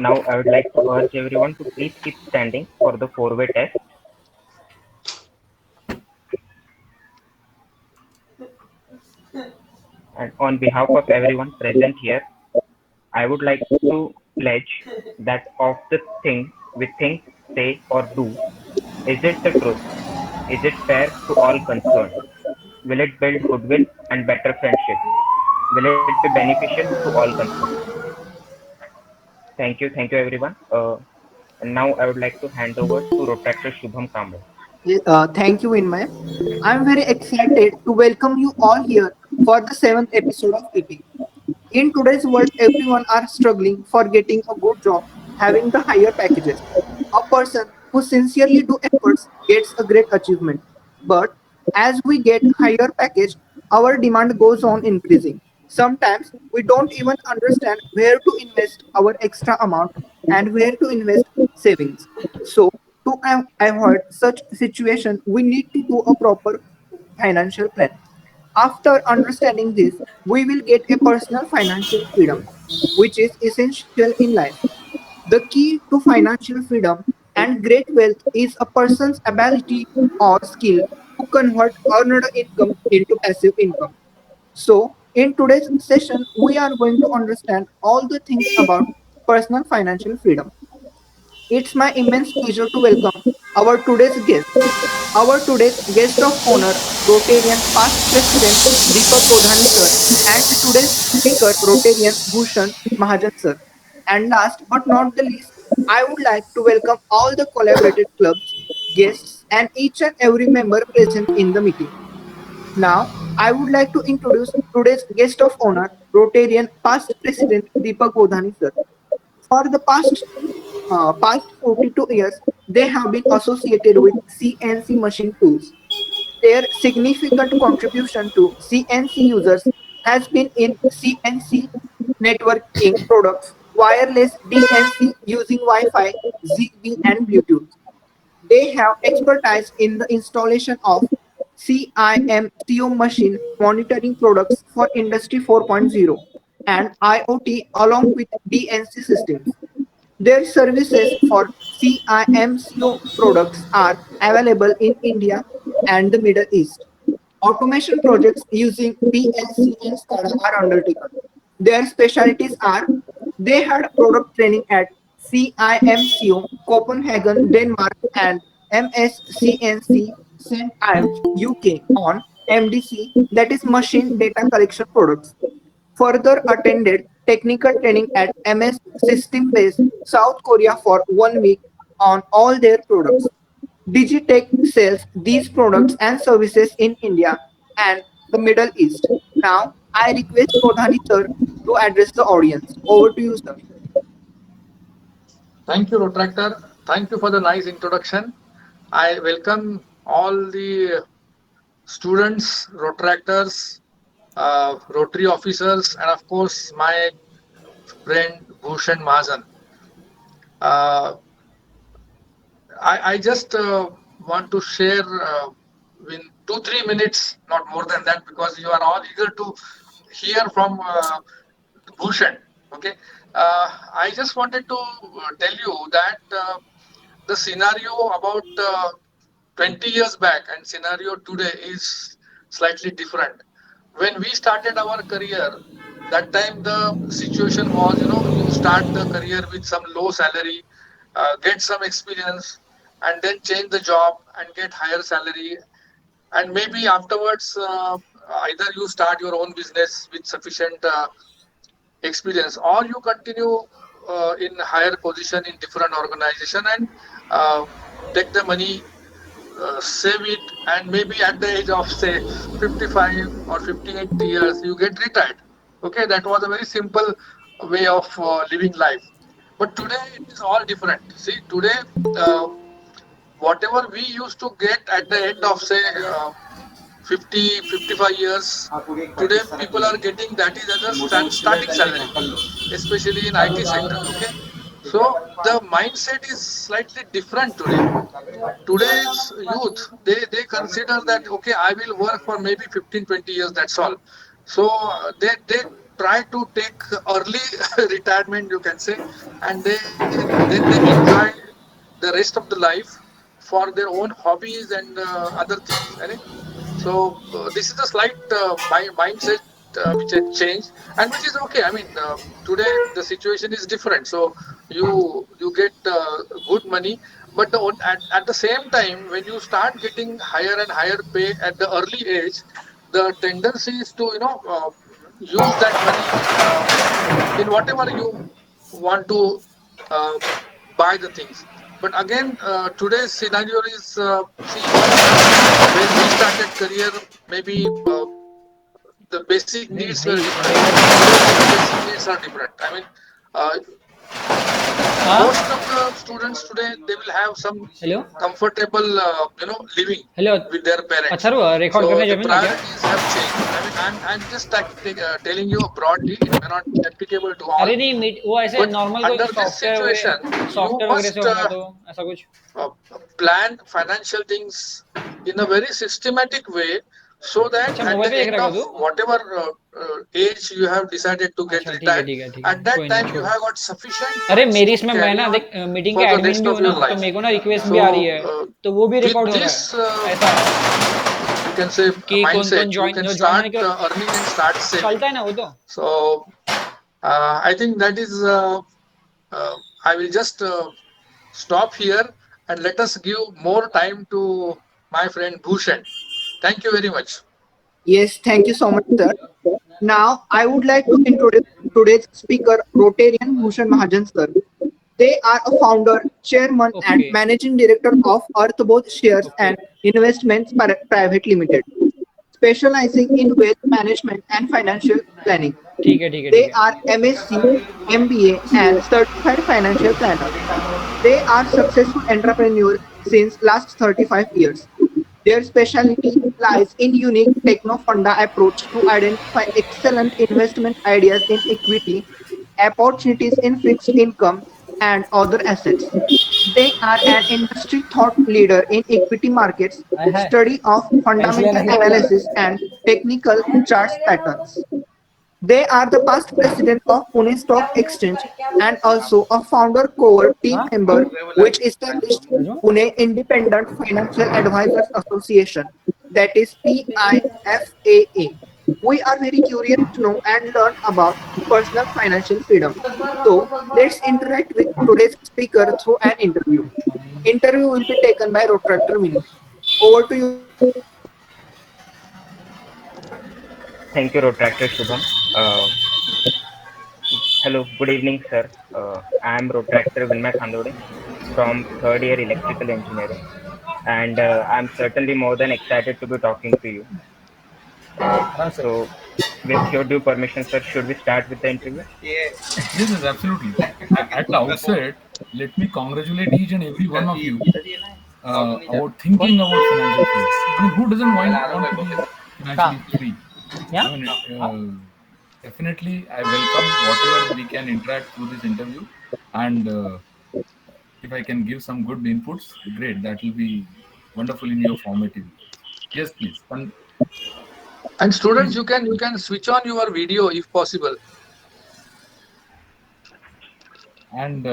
Now I would like to urge everyone to please keep standing for the four-way test. And on behalf of everyone present here, I would like to pledge that of the thing we think, say, or do, is it the truth? Is it fair to all concerned? Will it build goodwill and better friendship? Will it be beneficial to all concerned? Thank you, everyone. And now I would like to hand over to Rotator Shubham Kamble. Thank you, Inmay. I'm very excited to welcome you all here for the seventh episode of Eating. In today's world, everyone are struggling for getting a good job, having the higher packages. A person who sincerely do efforts gets a great achievement. But as we get higher package, our demand goes on increasing. Sometimes we don't even understand where to invest our extra amount and where to invest savings. So to avoid such situation, we need to do a proper financial plan. After understanding this, we will get a personal financial freedom, which is essential in life. The key to financial freedom and great wealth is a person's ability or skill to convert earned income into passive income. So, in today's session, we are going to understand all the things about personal financial freedom. It's my immense pleasure to welcome our today's guest. Our today's guest of honor, Rotarian past president Deepak Kodhani sir, and today's speaker, Rotarian Bhushan Mahajan sir. And last but not the least, I would like to welcome all the collaborated clubs, guests, and each and every member present in the meeting. Now, I would like to introduce today's guest of honor, Rotarian past president Deepak Kodhani sir. For the past 42 years, they have been associated with CNC machine tools. Their significant contribution to CNC users has been in CNC networking products, wireless DNC using Wi-Fi, ZigBee, and Bluetooth. They have expertise in the installation of CIMCO machine monitoring products for Industry 4.0 and IoT along with DNC systems. Their services for CIMCO products are available in India and the Middle East. Automation projects using PLC and SCADA are undertaken. Their specialties are they had product training at CIMCO, Copenhagen, Denmark, and MSCNC, St. Ives, UK, on MDC, that is Machine Data Collection Products. Further attended technical training at MS System Base, South Korea for 1 week on all their products. Digitech sells these products and services in India and the Middle East. Now, I request Kodhani sir to address the audience. Over to you, sir. Thank you, Rotractor. Thank you for the nice introduction. I welcome all the students, Rotractors, Rotary officers, and of course, my friend Bhushan Mahajan. Uh, I just want to share in 2-3 minutes, not more than that, because you are all eager to hear from Bhushan. Okay, I just wanted to tell you that the scenario about 20 years back and scenario today is slightly different. When we started our career, that time the situation was, you start the career with some low salary, get some experience, and then change the job and get higher salary, and maybe afterwards either you start your own business with sufficient experience, or you continue in higher position in different organization and uh, take the money, save it, and maybe at the age of say 55 or 58 years you get retired. Okay, that was a very simple way of living life. But today it is all different. See, today uh, whatever we used to get at the end of say 50, 55 years, today people are getting that is as a starting salary, especially in IT sector. Okay, so the mindset is slightly different today. Today's youth, they consider that okay, I will work for maybe 15, 20 years, that's all. So they try to take early retirement, you can say, and then they enjoy the rest of the life for their own hobbies and other things. Right? So this is a slight mindset which has changed, and which is okay. I mean, today the situation is different. So you get good money, but at the same time, when you start getting higher and higher pay at the early age, the tendency is to use that money in whatever you want to uh, buy the things. But again, today's scenario is see, when we started career, maybe the basic नहीं needs were भाई different. मेरा Today, the basic needs are different. I mean, uh, हाँ most of the students today they will have some hello comfortable, living hello with their parents. अच्छा record So करने the जमीन ना क्या priorities have changed. I mean, I'm just telling you broadly. It may not be applicable to all, अरे नहीं meet वो ऐसे but normal कोई under this सॉफ्टवेयर situation, वगैरह you सॉफ्टवेयर वगैरह से must होगा तो ऐसा कुछ uh, plan financial things in a very systematic way so that अच्छा at मोबाइल the पे देख end रहा of है तू whatever age you have decided to get अच्छा ठीक है retired, ठीक है ठीक at है that कोई नहीं time you छोड़ have got sufficient अरे funds मेरी to इसमें मैं carry ना on देख मीटिंग के for the एडमिन rest भी of हूँ your ना तो life. मेरे को ना रिक्वेस्ट भी आ रही So है तो वो भी with रिकॉर्ड हो रहा this, है ऐसा है you can say कि कौन कौन mindset, you ज्वाइन can जो ज्वाइन start होने के earning and start saving. चलता है ना वो तो So I think that is. I will just stop here and let us give more time to my friend Bhushan. Thank you very much. Yes, thank you so much, sir. Now, I would like to introduce today's speaker, Rotarian Bhushan Mahajan, sir. They are a founder, chairman, and okay managing director of Earthboth Shares okay and Investments Private Limited, specializing in wealth management and financial planning. ठीक है ठीक है ठीक They है are MSc, MBA, and certified financial planner. They are successful entrepreneurs since last 35 years. Their specialty lies in unique techno-funda approach to identify excellent investment ideas in equity, opportunities in fixed income, and other assets. They are an industry thought leader in equity markets, hi hi study of pencil लेना fundamental क्या वाला analysis and technical charts patterns. They are the past president of Pune Stock Exchange and also a founder core team हाँ member which established Raju Pune Independent Financial Advisors Association, that is PIFAA. We are very curious to know and learn about personal financial freedom. So let's interact with today's speaker through an interview. Interview will be taken by Rotractor Vinay. Over to you, sir. Thank you, Rotractor Shubham. Hello, good evening, sir. I am Rotractor Vinay Khandode from third year electrical engineering, and I'm certainly more than excited to be talking to you. आराम से So, with your due permission, sir, should we start with the interview? Yes, yes, absolutely. At the outset, let me congratulate each and every one of you about What? thinking about financial freedom. I mean, who doesn't want to be कहाँ financially free? यहाँ I mean, definitely, I welcome whatever we can interact through this interview, and if I can give some good inputs, great. That will be wonderful in your formative. Yes, please. And students, Please. you can switch on your video if possible. And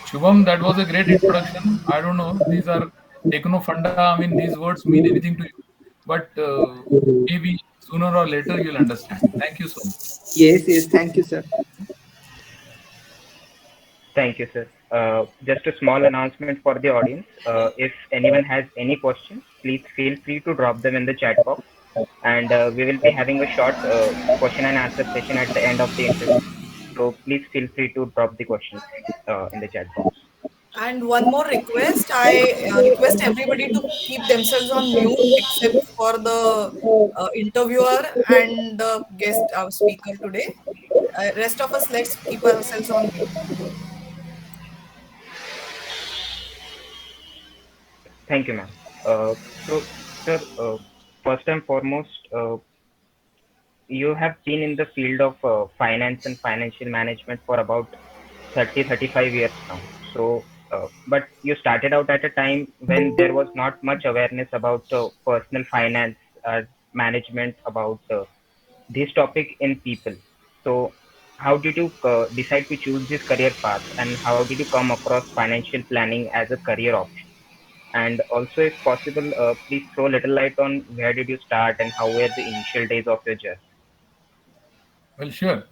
Shubham, that was a great introduction. I don't know, these are techno funda. I mean, these words mean anything to you, but maybe sooner or later you'll understand. Thank you so much. Yes, thank you, sir. Thank you, sir. Just a small announcement for the audience. If anyone has any questions, please feel free to drop them in the chat box, and we will be having a short question and answer session at the end of the interview. So please feel free to drop the questions in the chat box. And one more request, I request everybody to keep themselves on mute except for the interviewer and the guest speaker today. Rest of us, let's keep ourselves on mute. Thank you, ma'am. So, sir, first and foremost, you have been in the field of finance and financial management for about 30-35 years now. So, but you started out at a time when there was not much awareness about personal finance, management, about this topic in people. So, how did you decide to choose this career path, and how did you come across financial planning as a career option? And also, if possible, please throw a little light on where did you start and how were the initial days of your journey. Well, sure.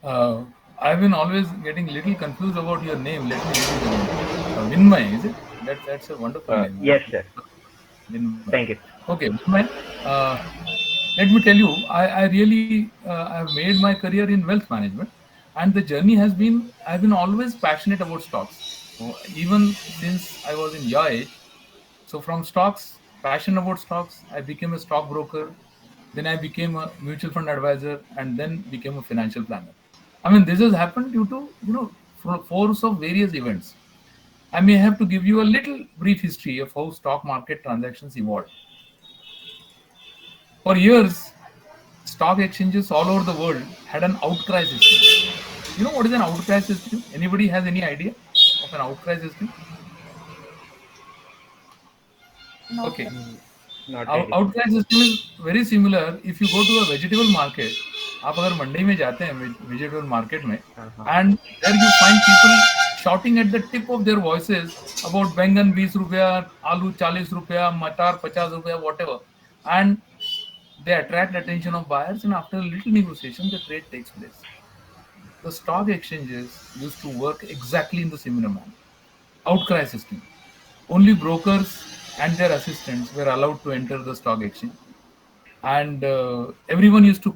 Uh, I've been always getting little confused about your name. Let me repeat again. Vinmay, is it? That's a wonderful name. Yes, sir. Vinmay. Thank you. Okay, Vinmay. Uh, Let me tell you, I really I've made my career in wealth management, and the journey has been I've been always passionate about stocks. So even since I was in your age, so from stocks, passion about stocks, I became a stockbroker, then I became a mutual fund advisor, and then became a financial planner. I mean, this has happened due to force of various events. I may have to give you a little brief history of how stock market transactions evolved. For years, stock exchanges all over the world had an outcry system. You know what is an outcry system? Anybody has any idea of an outcry system? Not Okay. really. Not really. Outcry system is very similar. If you go to a vegetable market, आप अगर मंडी में जाते हैं vegetable market में, Uh-huh. and there you find people shouting at the tip of their voices about बैंगन 20 रुपया, आलू 40 रुपया, मटर 50 रुपया, whatever, and they attract attention of buyers, and after a little negotiation, the trade takes place. The stock exchanges used to work exactly in the similar manner. Outcry system. Only brokers and their assistants were allowed to enter the stock exchange, and everyone used to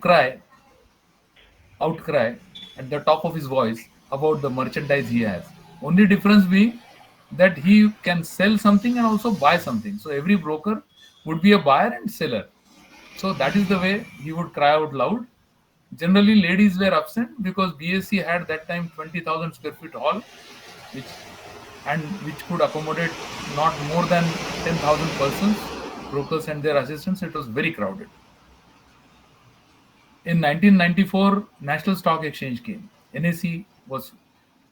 outcry at the top of his voice about the merchandise he has. Only difference being that he can sell something and also buy something. So every broker would be a buyer and seller. So that is the way he would cry out loud. Generally, ladies were absent because BSC had that time 20,000 square feet hall, which which could accommodate not more than 10,000 persons, brokers and their assistants. It was very crowded. In 1994, National Stock Exchange came. NSE was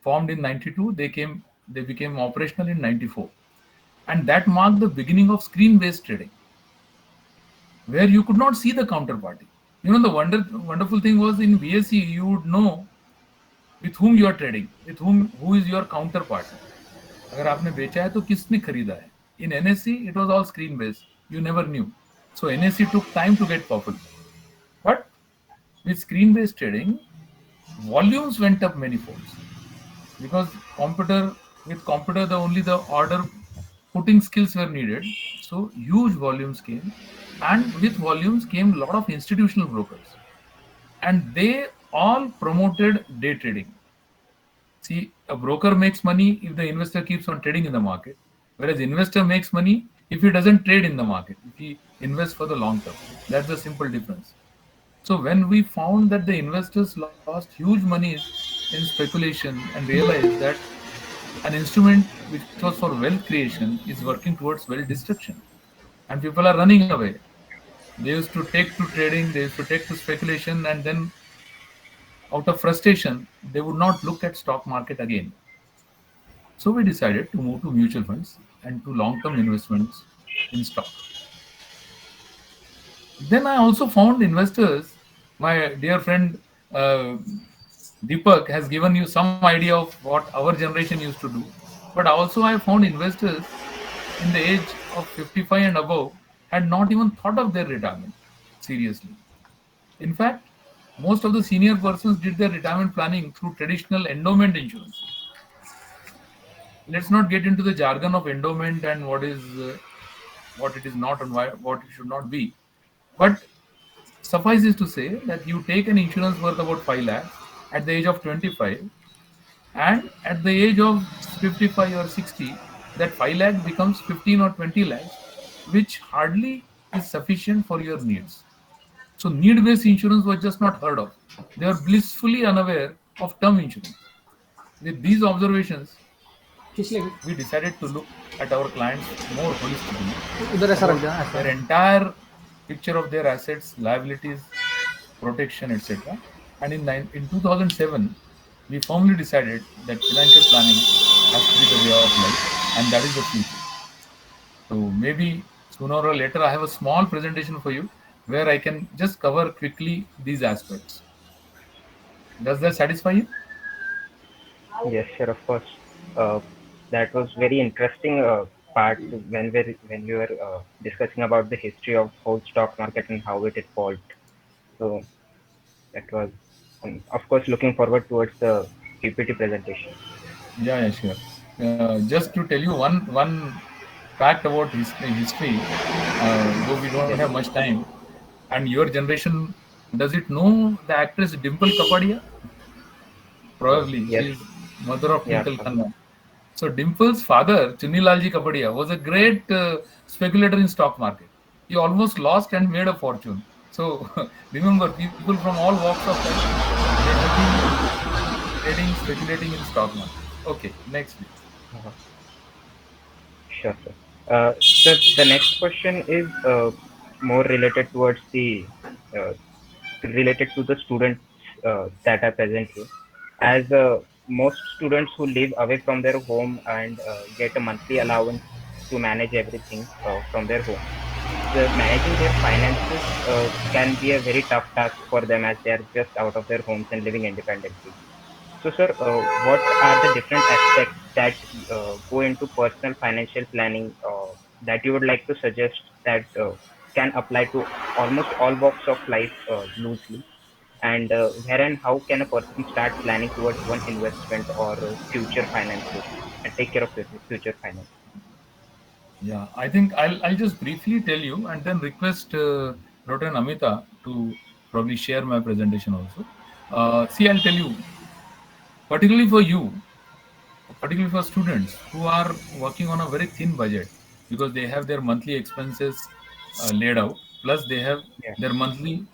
formed in 92. They became operational in 94, and that marked the beginning of screen-based trading, where you could not see the counterparty. You know, the wonderful thing was in BSE, you would know with whom you are trading, with who is your counterparty. अगर आपने बेचा है तो किसने खरीदा है. In NSE, it was all screen based. You never knew. So NSE took time to get popular. But with screen based trading, volumes went up many folds because computer the order putting skills were needed. So huge volumes came, and with volumes came a lot of institutional brokers, and they all promoted day trading. See, a broker makes money if the investor keeps on trading in the market, whereas investor makes money if he doesn't trade in the market, if he invests for the long term. That's the simple difference. So when we found that the investors lost huge money in speculation and realized that an instrument which was for wealth creation is working towards wealth destruction, and people are running away. They used to take to trading, they used to take to speculation, and then out of frustration, they would not look at stock market again. So we decided to move to mutual funds and to long-term investments in stock. Then I also found investors. My dear friend Deepak has given you some idea of what our generation used to do. But also I found investors in the age of 55 and above had not even thought of their retirement seriously. In fact, most of the senior persons did their retirement planning through traditional endowment insurance. Let's not get into the jargon of endowment and what it is not and what it should not be. But suffice is to say that you take an insurance worth about 5 lakhs at the age of 25, and at the age of 55 or 60, that 5 lakh becomes 15 or 20 lakhs, which hardly is sufficient for your needs. So need-based insurance was just not heard of. They are blissfully unaware of term insurance. With these observations, we decided to look at our clients more holistically, उधर ऐसा रख about देना ऐसा. their entire picture of their assets, liabilities, protection, etc. And in 2007, we firmly decided that financial planning has to be the way of life, and that is the future. So maybe sooner or later, I have a small presentation for you where I can just cover quickly these aspects. Does that satisfy you? Yes, sure, of course. Uh, that was very interesting part when we were discussing about the history of whole stock market and how it evolved. So that was, of course, looking forward towards the PPT presentation. Yeah, sure. Just to tell you one fact about history, though we don't Yes, have much time, and your generation, does it know the actress Dimple Kapadia? Probably yes, she is mother of yeah, Twinkle Khanna. So Dimple's father, Chunnilalji Kapadia, was a great speculator in stock market. He almost lost and made a fortune. So remember, people from all walks of life, they have been trading, speculating in stock market. Okay, next please. uh, sure, sir. So the next question is more related towards the uh, related to the students that are present here. As most students who live away from their home and get a monthly allowance to manage everything from their home, managing their finances can be a very tough task for them as they are just out of their homes and living independently. So, sir, what are the different aspects that go into personal financial planning that you would like to suggest that can apply to almost all walks of life loosely? And where and how can a person start planning towards one investment or future finances and take care of their future finances? Yeah, I think I'll just briefly tell you and then request Dr. Amita to probably share my presentation also. See, I'll tell you, particularly for you, particularly for students who are working on a very thin budget because they have their monthly expenses laid out, plus they have Yeah, their monthly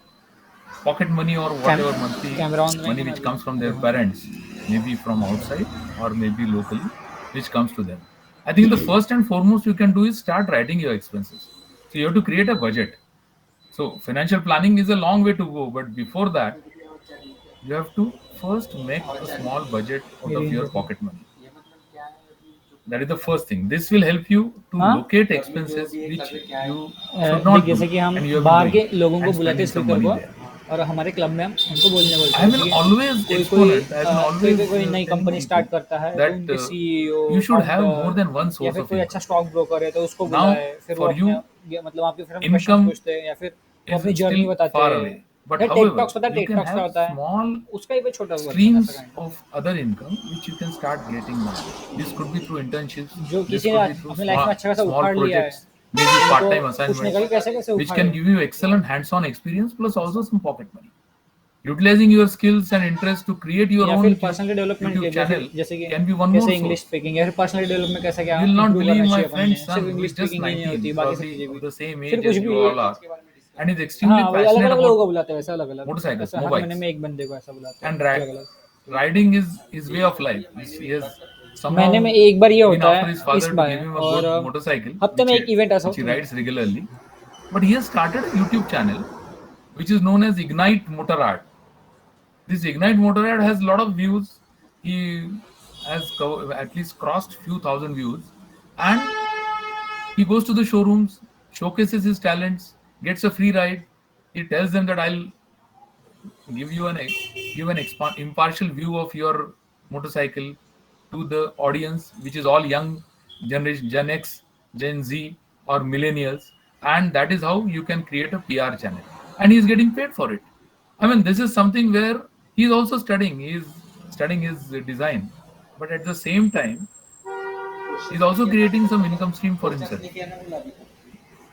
pocket money or कैम whatever monthly camera on money रहेगा ना which अभी comes from their देखो parents, maybe from outside or maybe locally, which comes to them. I think the first and foremost you can do is start writing your expenses. So you have to create a budget. So financial planning is a long way to go, but before that, you have to first make a small budget out ये of reel your देखो pocket money. That is the first thing. This will help you to हाँ locate expenses which you should देख not जैसे do कि हम and you have been बाहर doing के लोगों को and बुलाते हैं spending some स्पीकर money को there. और हमारे क्लब में हम उनको बोलने I बोलते have हैं been ठीक है always कोई कोई exponent. I have been कोई कोई always कोई नई telling कंपनी people स्टार्ट करता है तो that उनके CEO you should have more founder than one या source फिर of कोई income. अच्छा स्टॉक ब्रोकर है तो उसको Now, बुलाए फिर वो for अपने you, मतलब आपके फिर हम क्वेश्चंस income पूछते हैं या फिर वो is अपनी जर्नी still बताते far हैं away. But यार टेक however, टॉक्स पता है you टेक can टॉक्स क्या have होता है small उसका ही पे छोटा वर्जन है ऐसा streams kind of। of other income which you can start getting now. This could be through internships, जो this किसी ने could be through अपने लाइफ में अच्छा खासा small उखाड़ लिया है projects, maybe उनको part-time पूछने का assignments, कि कैसे कैसे which can उखाड़े give you excellent hands-on experience plus also some pocket money. Utilizing your skills and interests to create your या own फिर पर्सनली डेवलपमेंट के YouTube लिए channel जैसे कि can be one more कैसे इंग्लिश source. स्पीकिंग या फिर पर्सनली डेवलपमेंट कैसे क्या You will not improve believe करना my चाहिए अपन friend's में सिर्फ son, who English is just speaking ही नहीं होती 19, बाकी सब probably चीजें of भी the same फिर age कुछ as भी you all are, and is हाँ extremely वही अलग passionate अलग लोगों about को बुलाते हैं वैसे अलग अलग motorcycles, ऐसा हर महीने mobiles, में एक बंदे को ऐसा बुलाते हैं and अलग अलग riding is his way of life. He has महीने में somehow एक बार ये been होता after है his इस father to bar give him a और good motorcycle, हफ्ते में एक इवेंट ऐसा which he rides regularly. But he has started a YouTube channel which is known as Ignite Motor Art. This Ignite Motor Art has a lot of views. He has at least crossed few thousand views, and he goes to the showrooms, showcases his talents, gets a free ride. He tells them that I'll give you impartial view of your motorcycle to the audience, which is all young generation, Gen X, Gen Z, or millennials, and that is how you can create a PR channel, and he's getting paid for it. I mean, this is something where he's also studying. He's studying his design, but at the same time, he's also creating some income stream for himself. नहीं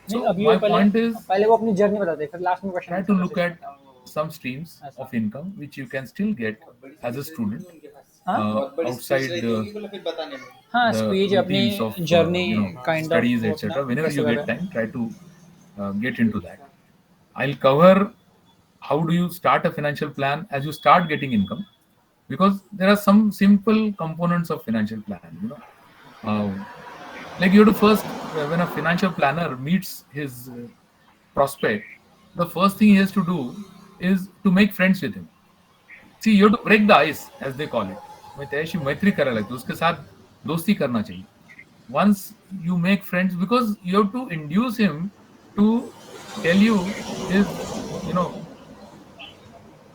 So अभी वो my point is, पहले वो अपनी journey बताते हैं फिर last में question try to answer look at करते some streams of income which you can still get as a student हाँ outside हाँ the स्पीच अपनी routines of journey kind of studies, etc. Whenever you get time, try to get into that. I'll cover how do you start a financial plan as you start getting income, because there are some simple components of financial plan. Like you have to first, when a financial planner meets his prospect, the first thing he has to do is to make friends with him. See, you have to break the ice, as they call it. मैं त्याशी मैत्री करायला लागतो, उसके साथ दोस्ती करना चाहिए. Once you make friends, because you have to induce him to tell you his, you know,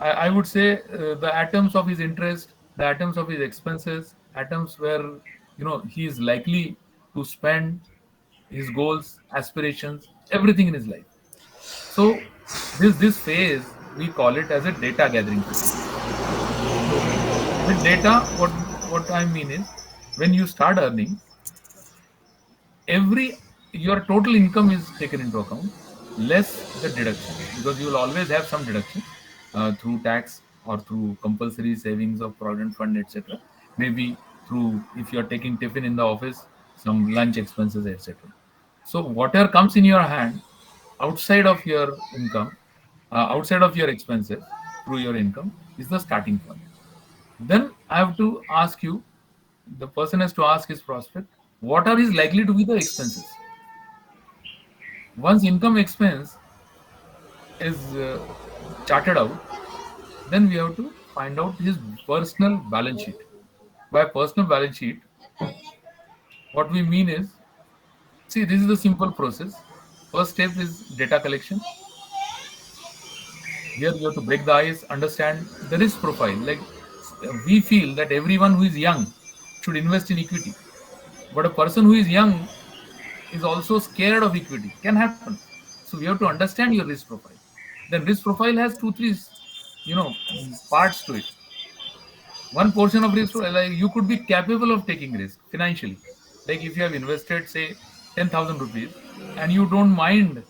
I would say the atoms of his interest, the atoms of his expenses, atoms where he is likely to spend, his goals, aspirations, everything in his life. So this phase we call it as a data gathering phase. So with data, what I mean is when you start earning, every your total income is taken into account, less the deductions, because you will always have some deductions through tax or through compulsory savings of provident fund, etc. Maybe through, if you are taking tiffin in the office, some lunch expenses, etc. So whatever comes in your hand outside of your income, outside of your expenses through your income, is the starting point. Then I have to ask you, the person has to ask his prospect, what are his likely to be the expenses. Once income expense is charted out, then we have to find out his personal balance sheet. By personal balance sheet, what we mean is, see, this is the simple process. First step is data collection. Here you have to break the ice, understand the risk profile. Like, we feel that everyone who is young should invest in equity, but a person who is young is also scared of equity. Can happen. So we have to understand your risk profile. Then risk profile has two, three, parts to it. One portion of risk, like, you could be capable of taking risk financially. Like if you have invested, say, 10,000 rupees, and you don't mind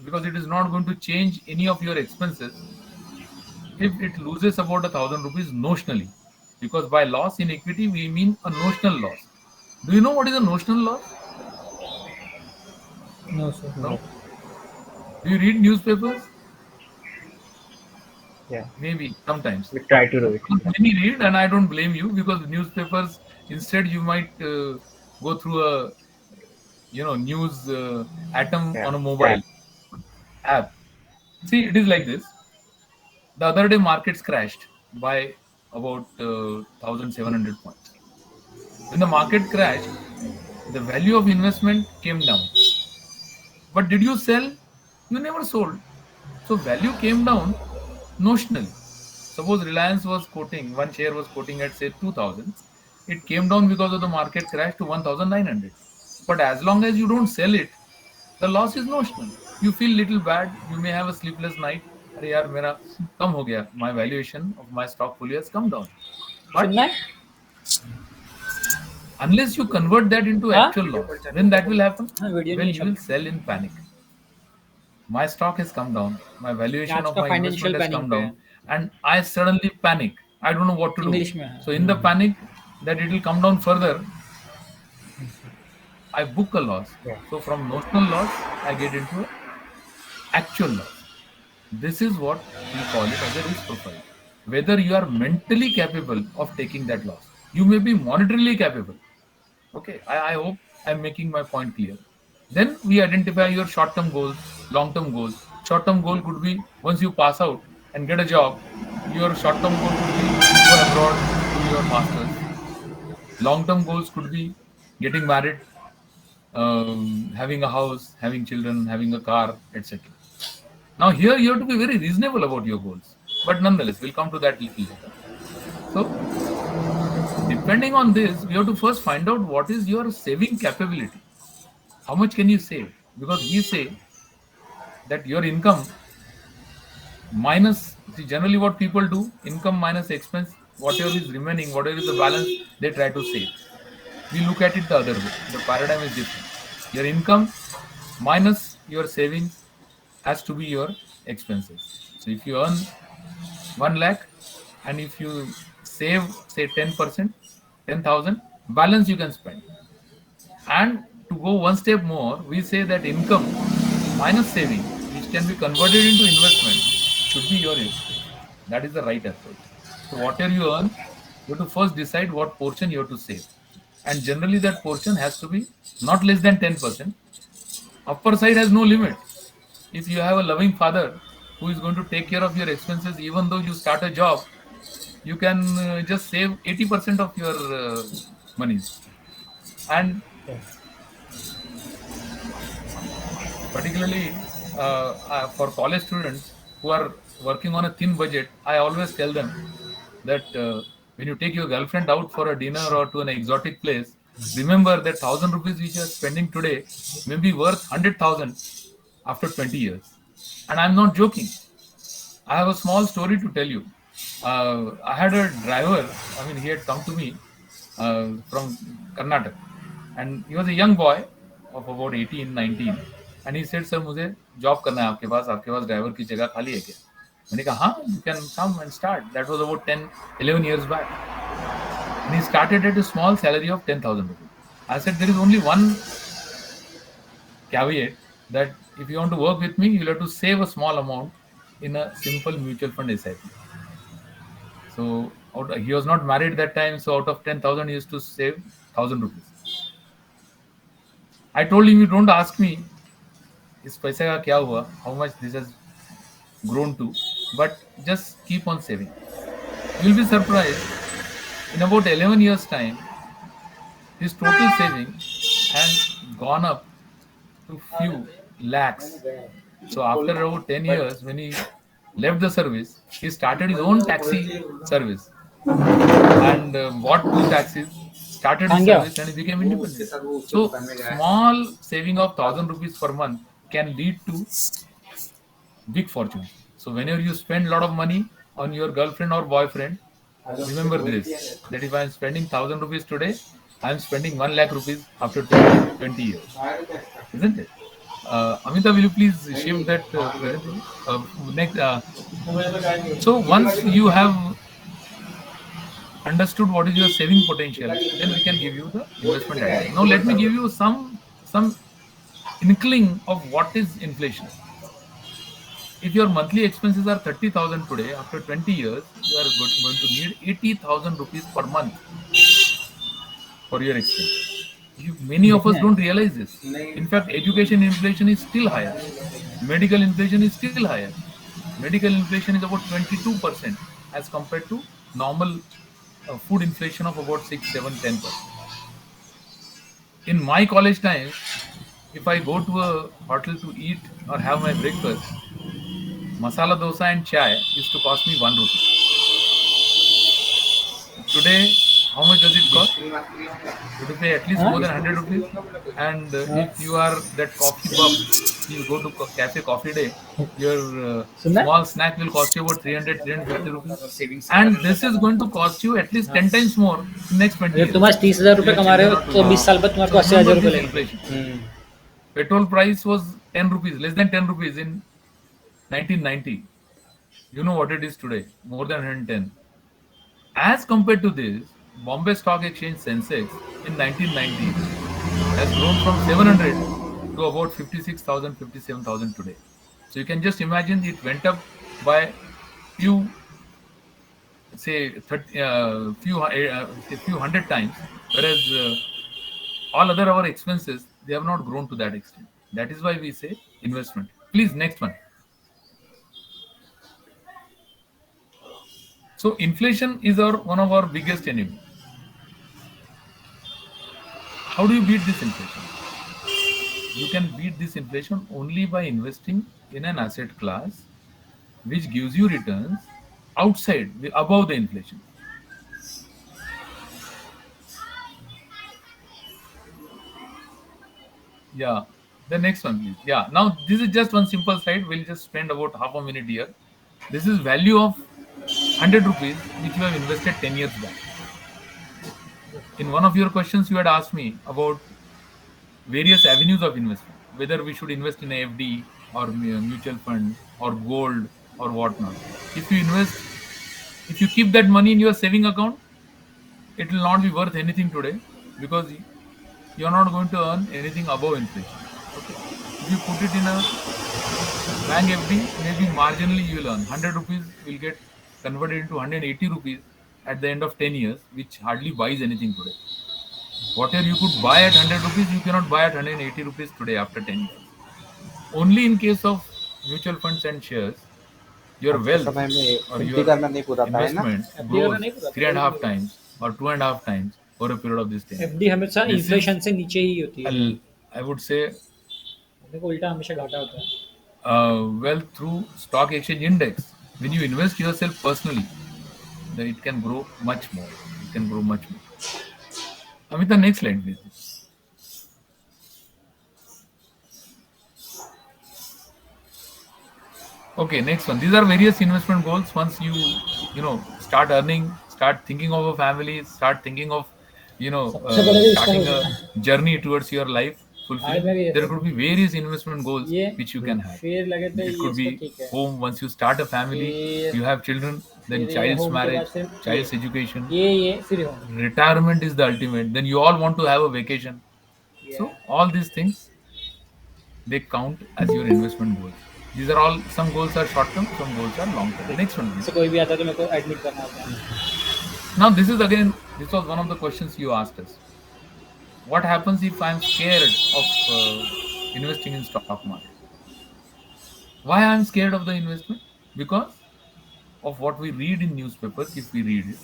because it is not going to change any of your expenses if it loses about 1,000 rupees notionally. Because by loss in equity, we mean a notional loss. Do you know what is a notional loss? No, sir. No. Do you read newspapers? Yeah, Maybe sometimes. we try to do it. Yeah. Many read, and I don't blame you, because newspapers, instead you might go through a news atom Yeah. on a Yeah. mobile app. See, it is like this. The other day markets crashed by about 1,700 points. When the market crashed, the value of investment came down. But did you sell? You never sold. So value came down notionally. Suppose Reliance was quoting, one share was quoting at, say, 2,000. It came down because of the market crash to 1,900. But as long as you don't sell it, the loss is notional. You feel little bad. You may have a sleepless night. अरे यार मेरा कम हो गया. My valuation of my stock portfolio has come down. But सुनना है? unless you convert that into हाँ? actual loss, when that will happen? हाँ, video When नहीं you will चल sell in panic. My stock has come down. My valuation आज of का my investment financial has planning come पे down, है, and I suddenly panic. I don't know what to do. English में है. So in the panic that it will come down further, I book a loss. Yeah. So from notional loss, I get into actual loss. This is what we call it as a risk profile. Whether you are mentally capable of taking that loss, you may be monetarily capable. Okay, I hope I'm making my point clear. Then we identify your short-term goals, long-term goals. Short-term goal could be, once you pass out and get a job, your short-term goal could be go abroad, do your masters. Long-term goals could be getting married, having a house, having children, having a car, etc. Now here you have to be very reasonable about your goals, but nonetheless, we'll come to that little later. So depending on this, we have to first find out what is your saving capability. How much can you save? Because we say that your income minus, see, generally what people do, income minus expense, whatever is remaining, whatever is the balance, they try to save. We look at it the other way. The paradigm is different. Your income minus your savings has to be your expenses. So if you earn 1 lakh, and if you save, say, 10%, 10,000, balance you can spend. And to go one step more, we say that income minus saving, which can be converted into investment, should be your expense. That is the right approach. So whatever you earn, you have to first decide what portion you have to save. And generally that portion has to be not less than 10%. Upper side has no limit. If you have a loving father who is going to take care of your expenses, even though you start a job, you can just save 80% of your monies. And particularly for college students who are working on a thin budget, I always tell them that when you take your girlfriend out for a dinner or to an exotic place, remember that 1,000 rupees which you are spending today may be worth 100,000 after 20 years. And I'm not joking. I have a small story to tell you. I had a driver, I mean, he had come to me from Karnataka, and he was a young boy of about 18, 19. And he said, "Sir, मुझे job करना है आपके पास driver की जगह खाली है क्या?" मैंने कहा, "हाँ, you can come and start." That was about 10, 11 years back. And he started at a small salary of 10,000 rupees. I said, there is only one caveat, that if you want to work with me, you'll have to save a small amount in a simple mutual fund SIP. So he was not married that time, so out of 10,000 he used to save 1,000 rupees. I told him, you don't ask me इस पैसे का क्या हुआ, how much this has grown to, but just keep on saving. You'll be surprised, in about 11 years time, his total saving had gone up to few lakhs. So after about 10 years, when he left the service, he started his own taxi service and bought 2 taxis, started his service, and he became independent. So small saving of 1,000 rupees per month can lead to big fortune. So whenever you spend a lot of money on your girlfriend or boyfriend, remember this, that if I am spending 1,000 rupees today, I am spending 1 lakh rupees after 20 years. Isn't it? Amita, will you please shift that next? So once you have understood what is your saving potential, then we can give you the investment idea. Now let me give you some inkling of what is inflation. If your monthly expenses are 30,000 today, after 20 years, you are going to need 80,000 rupees per month for your expense. Many of us don't realize this. In fact, education inflation is still higher. Medical inflation is still higher. Medical inflation is about 22% as compared to normal food inflation of about 6, 7, 10%. In my college times, if I go to a hotel to eat or have my breakfast, masala dosa and chai used to cost me 1 rupee. Today, how much does it cost? You have to pay at least more than 100 rupees. And if you are that coffee buff, you go to Cafe Coffee Day, your small snack will cost you about 300, 350 rupees. And this is going to cost you at least 10 times more in next 20 years. तुम आज 30,000 रुपए कमा रहे हो तो 20 साल बाद तुम्हारे को 80,000 रुपए लगेंगे. Petrol price was 10 rupees, less than 10 rupees in 1990. You know what it is today, more than 110. As compared to this, Bombay Stock Exchange Sensex in 1990 has grown from 700 to about 56,000, 57,000 today. So you can just imagine it went up by few, say, 30, few hundred times, whereas all other our expenses, they have not grown to that extent. That is why we say investment. Please, next one. So inflation is one of our biggest enemy. How do you beat this inflation? You can beat this inflation only by investing in an asset class which gives you returns outside, above the inflation. Yeah, the next one, please. Yeah, now this is just one simple slide. We'll just spend about half a minute here. This is value of 100 rupees which you have invested 10 years back. In one of your questions, you had asked me about various avenues of investment, whether we should invest in a FD or mutual fund or gold or whatnot. If you keep that money in your saving account, it will not be worth anything today because you are not going to earn anything above inflation. Okay. If you put it in a bank FD, maybe marginally you will earn. 100 rupees will get converted into 180 rupees at the end of 10 years, which hardly buys anything today. Whatever you could buy at 100 rupees, you cannot buy at 180 rupees today after 10 years. Only in case of mutual funds and shares, your wealth or your investment grows 3.5 times or 2.5 times over a period of this time. FD हमेशा inflation से नीचे ही होती है. I would say देखो उल्टा हमेशा घाटा होता है. Wealth through stock exchange index when you invest yourself personally, then it can grow much more. It can grow much more. Amita, next slide, please. Okay, next one. These are various investment goals. Once you start earning, start thinking of a family, start thinking of, सबसे पहले तो इसका starting हो a journey towards your life आज fulfilling. मैं ये There could be various investment goals ये which you can have. फिर लगे तो It ये could इसका be ठीक है home. Once you start a family, फिर you have children, then फिर child's home के बाद marriage, फिर child's education, ये फिर home retirement is the ultimate. Then you all want to have a vacation. So yeah all these things, they count as your investment goals. These are all, some goals are short term, some goals are long term. Next one, please. से कोई भी आता है तो मेरे को admit करना होता है Now, this was one of the questions you asked us. What happens if I'm scared of investing in stock market? Why I'm scared of the investment? Because of what we read in newspapers, if we read it,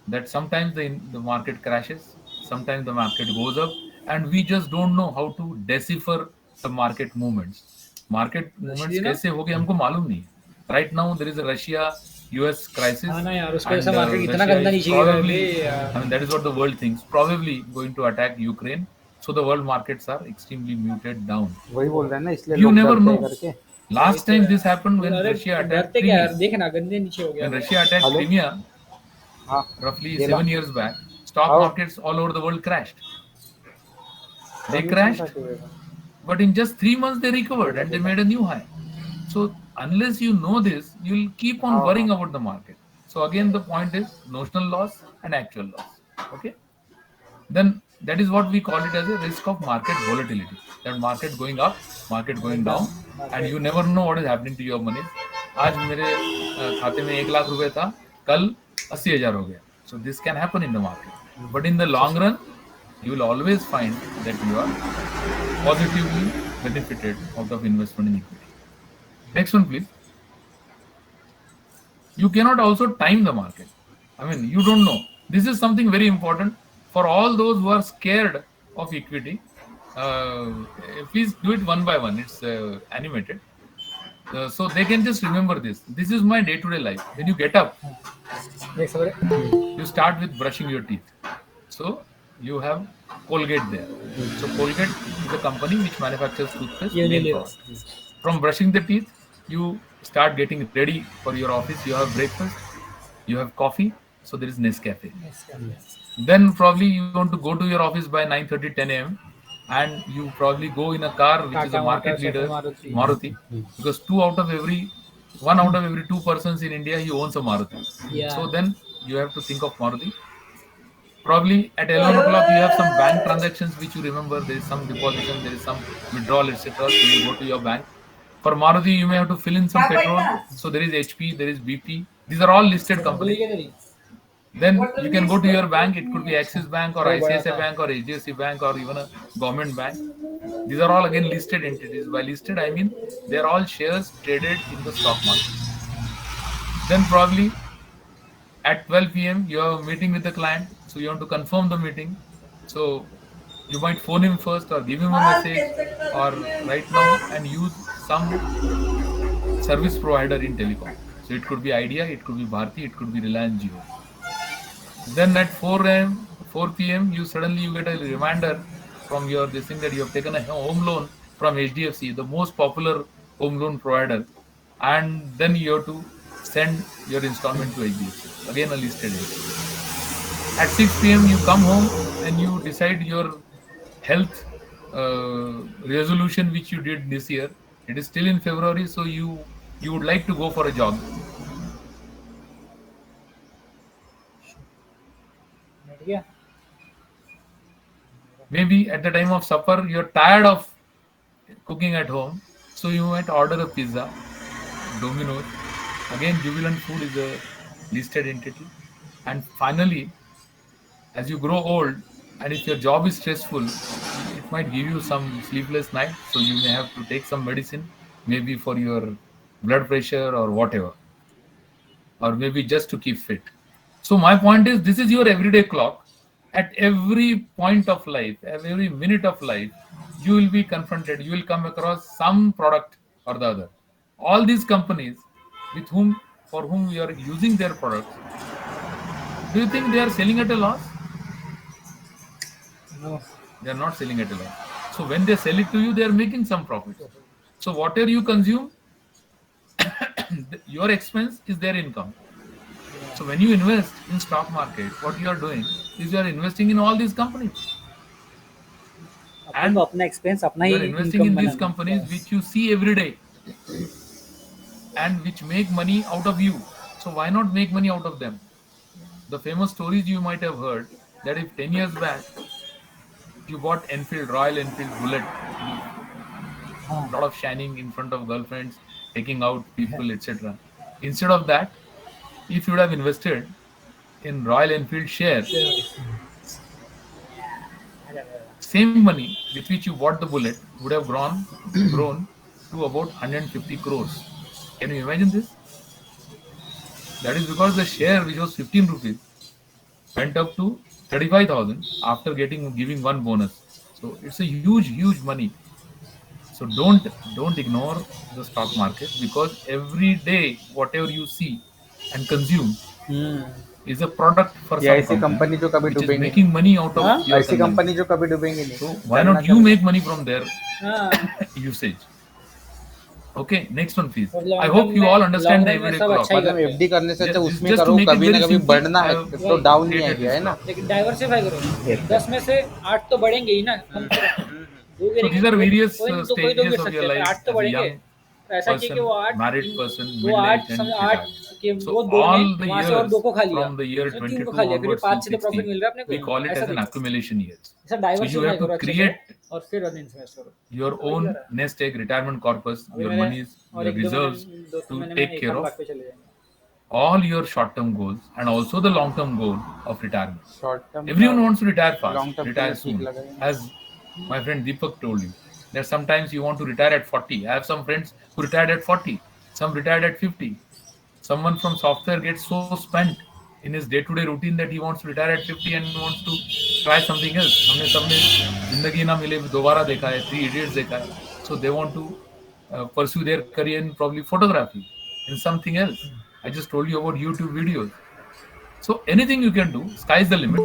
that sometimes the market crashes, sometimes the market goes up, and we just don't know how to decipher the market movements. Market movements कैसे हो गए हमको मालूम नहीं. Right now there is a Russia-US crisis, हाँ ना यार उसके वजह and से मार्केट इतना Russia गंदा is नीचे गिरा है probably, बे यार I mean, that is what the world thinks, probably going to attack Ukraine. So the world markets are extremely muted down. वही बोल रहे हैं ना इसलिए You लोग never डरते हैं know. करके. Last time this happened when अरे Russia attacked डरते क्या यार Crimea. देख ना गंदे नीचे हो गया When Russia attacked Hello? Crimea, हाँ roughly Dela. 7 years back, stock How? markets all over the world crashed. They crashed, but in just 3 months they recovered and they made a new high. So unless you know this, you'll keep on worrying about the market. So again, the point is notional loss and actual loss. Okay. Then that is what we call it as a risk of market volatility. That market going up, market going down, and you never know what is happening to your money. आज मेरे खाते में 1 लाख रुपए था, कल 80,000 हो गया. So this can happen in the market. But in the long run, you will always find that you are positively benefited out of investment in equity. Next one, please. You cannot also time the market. I mean, you don't know. This is something very important for all those who are scared of equity. Please do it one by one. It's animated. So they can just remember this. This is my day-to-day life. When you get up, देख सो you start with brushing your teeth. So you have Colgate there. So Colgate is a company which manufactures toothpaste. main product. From brushing the teeth, you start getting ready for your office. You have breakfast, you have coffee. So there is Nescafe. Then probably you want to go to your office by 9:30, 10 a.m. and you probably go in a car which is a market leader, Maruti, because one out of every 2 persons in India, he owns a Maruti. Yeah. So then you have to think of Maruti. Probably at 11 o'clock you have some bank transactions which you remember. There is some deposition, there is some withdrawal, etc. So you go to your bank. For Maruti, you may have to fill in some petrol. So there is HP, there is BP. These are all listed companies. Then you can go to your bank. It could be Axis Bank or ICICI Bank or HDFC Bank or even a government bank. These are all again listed entities. By listed, I mean they are all shares traded in the stock market. Then probably at 12 p.m. you have a meeting with the client. So you want to confirm the meeting. So you might phone him first or give him a message or right now and use some service provider in telecom. So it could be Idea, it could be Bharti, it could be Reliance Jio. Then at 4 p.m. you get a reminder from your this thing that you have taken a home loan from HDFC, the most popular home loan provider, and then you have to send your installment to HDFC, again a listed entity. At 6 p.m. you come home and you decide your health resolution which you did this year. It is still in February, so you would like to go for a jog. Maybe at the time of supper, you're tired of cooking at home, so you might order a pizza, Domino's. Again, Jubilant Food is a listed entity. And finally, as you grow old, and if your job is stressful, it might give you some sleepless night, so you may have to take some medicine, maybe for your blood pressure or whatever, or maybe just to keep fit. So my point is, this is your everyday clock. At every point of life, every minute of life, you will be confronted, you will come across some product or the other. All these companies with whom for whom you are using their products, do you think they are selling at a loss? No. They are not selling at a loss. So when they sell it to you, they are making some profit. So whatever you consume, your expense is their income. So when you invest in stock market, what you are doing is you are investing in all these companies. अपन को अपना expense अपना You he are investing in income these companies which you see every day and which make money out of you. So why not make money out of them? The famous stories you might have heard that if 10 years back you bought Enfield, Royal Enfield Bullet, a lot of shining in front of girlfriends, taking out people, etc. Instead of that, if you would have invested in Royal Enfield share, same money with which you bought the Bullet would have grown to about 150 crores. Can you imagine this? That is because the share which was 15 rupees went up to 35,000 after giving one bonus. So it's a huge money. So don't ignore the stock market, because every day whatever you see and consume is a product for ये some ऐसी company जो कभी which is डूबेंगी making money out of नहीं, your ऐसी consumption. Company जो कभी डूबेंगी नहीं. So why not you make money from their usage? Okay, next one please. I hope you all understand the everyday crop. मतलब FD करने से अच्छा Just उसमें to करो, make it कभी very ना कभी simple, बढ़ना I है have तो डाउन नहीं created आएगा, है this ना. लेकिन डाइवर्सिफाई करो. Yes, 10 में से 8 तो बढ़ेंगे ही ना. हम दो So these are various कोई नहीं तो stages गिर of सकते your हैं, life 8 तो as a बढ़ेंगे. young ऐसा कि वो 8 married person, वो middle 8 aged and समझ 8 retired. कि So वो दो all में the वहां से और years दो को खा लिया. from the year उसमें 3 22 को खा लिया, फिर onwards 5 to से तो प्रॉफिट 60, मिल रहा है अपने को. we call it ऐसा as an देखो. accumulation years. ऐसा So you डाइवर्सिफाई have करो to अच्छे से create और फिर इन्वेस्ट करो. your own nest egg, retirement corpus, अभी your मेरे monies, और your एक दो reserves महीने 2-3 to महीने में take 1 care of लाख पे चले जाएंगे. all your short-term goals and also the long-term goal of retirement. Short term Everyone wants to retire fast, long term retire ठीक soon. लगेगा. As my friend Deepak told you, that sometimes you want to retire at 40. I have some friends who retired at 40, some retired at 50. Someone from software gets so spent in his day-to-day routine that he wants to retire at 50 and wants to try something else. हमने सबने जिंदगी ना मिले दोबारा देखा है, 3 Idiots देखा है. So they want to pursue their career in probably photography, in something else. I just told you about YouTube videos. So anything you can do, sky's the limit.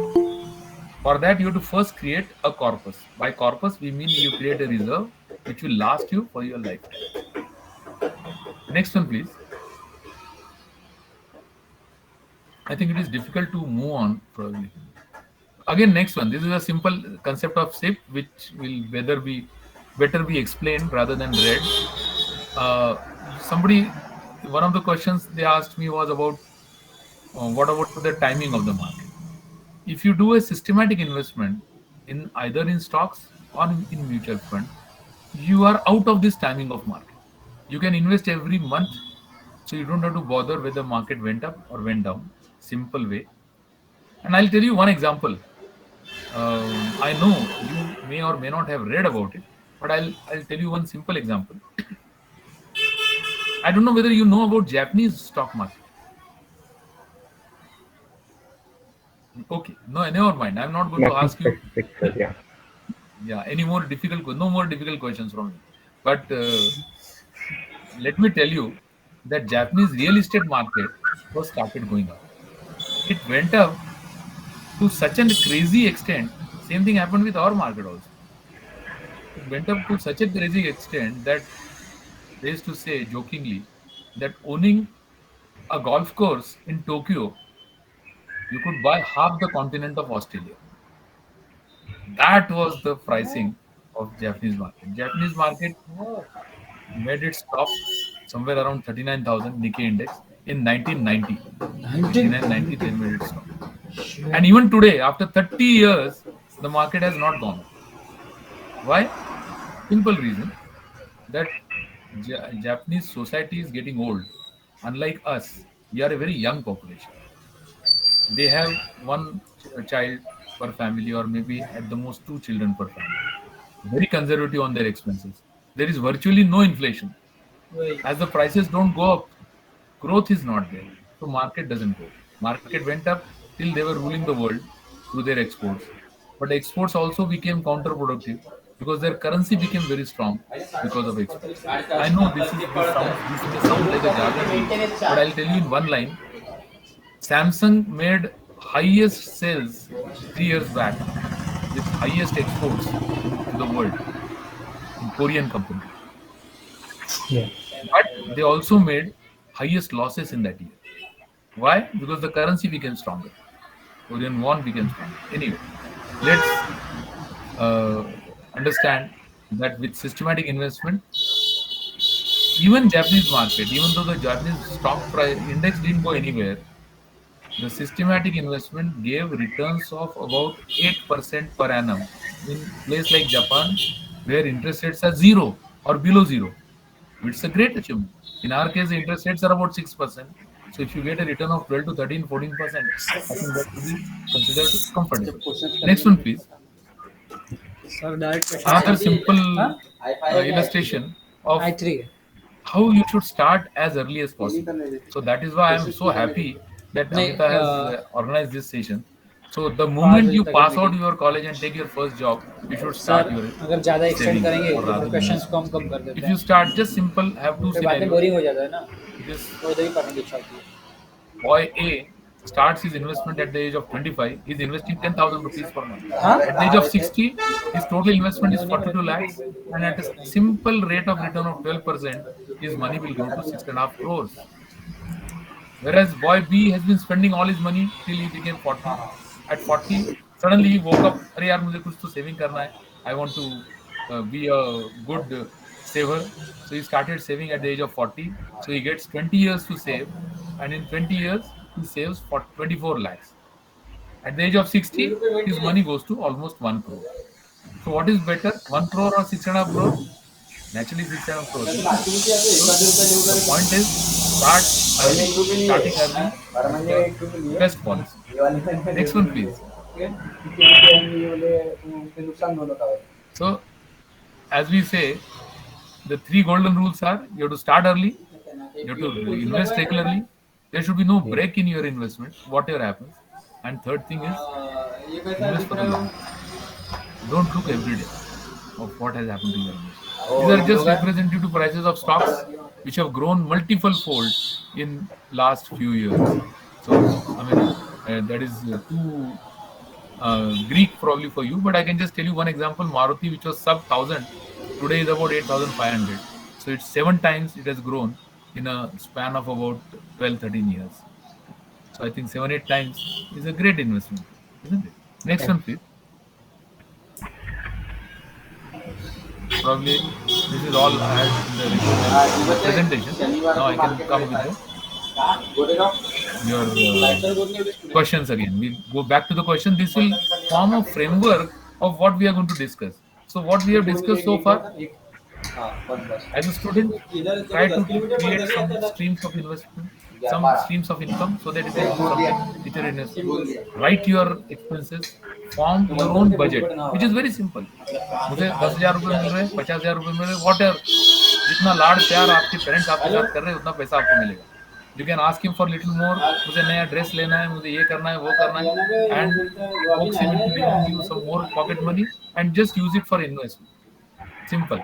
For that, you have to first create a corpus. By corpus, we mean you create a reserve which will last you for your lifetime. Next one, please. I think it is difficult to move on, probably. Again, next one. This is a simple concept of SIP, which will better be explained rather than read. One of the questions they asked me was about what about the timing of the market? If you do a systematic investment in either in stocks or in mutual fund, you are out of this timing of market. You can invest every month, so you don't have to bother whether market went up or went down. Simple way. And I'll tell you one example. I know you may or may not have read about it, but I'll tell you one simple example. I don't know whether you know about Japanese stock market. Okay, no, never mind. I'm not going to nothing ask you. specific, sir. Yeah. Yeah, no more difficult questions from me. But let me tell you that Japanese real estate market was started going up. It went up to such a crazy extent. Same thing happened with our market also. It went up to such a crazy extent that they used to say jokingly that owning a golf course in Tokyo, you could buy half the continent of Australia. That was the pricing of Japanese market. Japanese market made its top somewhere around 39,000 Nikkei index in 1990. 1990 they made its top. And even today, after 30 years, the market has not gone up. Why? Simple reason that Japanese society is getting old. Unlike us, we are a very young population. They have one child per family, or maybe at the most 2 children per family. Very conservative on their expenses. There is virtually no inflation. As the prices don't go up, growth is not there. So market doesn't go. Market went up till they were ruling the world through their exports. But exports also became counterproductive because their currency became very strong because of exports. I know this may sound like a jargon, but I'll tell you in one line. Samsung made highest sales 3 years back with highest exports to the world in Korean company. Yeah. But they also made highest losses in that year. Why? Because the currency became stronger. Korean won became stronger. Anyway, let's uh, understand that with systematic investment, even Japanese market, even though the Japanese stock price index didn't go anywhere, the systematic investment gave returns of about 8% per annum in place like Japan, where interest rates are zero or below zero. It's a great achievement. In our case, the interest rates are about 6%. So if you get a return of 12 to 13, 14%, I think that should be considered comfortable. Next one, please. Sir, direct question. Another simple Huh? illustration of I3. how you should start as early as possible. So that is why I am so happy that नहीं, Amita has organized this session. So the 5 moment बजे you तक pass है out meeting. your college and take your first job, you should sir start your अगर ज़्यादा extend saving करेंगे or तो rather फिर questions investment. को हम कम कर देते If हैं. you start just simple, have two फिर बाद में scenarios. बोरिंग हो जाता है ना, This तो उधर ही पढ़ने की इच्छा होती है. boy A starts his investment at the age of 25. He's investing 10,000 rupees per month. हाँ? At the age of 60, his total investment is 42 lakhs, and at a simple rate of return of 12%, his money will grow to 6.5 crores. Whereas boy B has been spending all his money till he became 40. At 40, suddenly he woke up, अरे यार मुझे कुछ तो saving करना है. I want to be a good saver. So he started saving at the age of 40. So he gets 20 years to save, and in 20 years he saves for 24 lakhs. At the age of 60, his money goes to almost 1 crore. So what is better, 1 crore or 6.5 crore? Naturally 6.5 crore. So the point is, starting early is the best policy. Next one, please. So, as we say, the 3 golden rules are: you have to start early, you have to invest regularly, there should be no break in your investment, whatever happens, and third thing is invest for the long term. Don't look every day of what has happened to your investment. These are just representative prices of stocks which have grown multiple fold in last few years. So, I mean, that is too Greek probably for you, but I can just tell you one example. Maruti, which was sub 1000, today is about 8,500. So it's 7 times it has grown in a span of about 12, 13 years. So I think 7, 8 times is a great investment, isn't it? Next one, please. Probably this is all I had in the presentation. Now I can come with your questions again. We'll go back to the question. This will form a framework of what we are going to discuss. So what we have discussed so far, as a student, try to create some streams of investment, some streams of income, so that you can do something with your investment. Write your expenses, form your own budget, which is very simple. मुझे 10,000 रुपये मिल रहे हैं, 50,000 रुपये मिल रहे हैं, whatever. जितना लाड़ प्यार आपके पेरेंट्स आपके साथ कर रहे हैं, उतना पैसा आपको मिलेगा. You can ask him for little more. मुझे नया ड्रेस लेना है, मुझे ये करना है, वो करना है, and hope he will give you some more pocket money and just use it for investment. Simple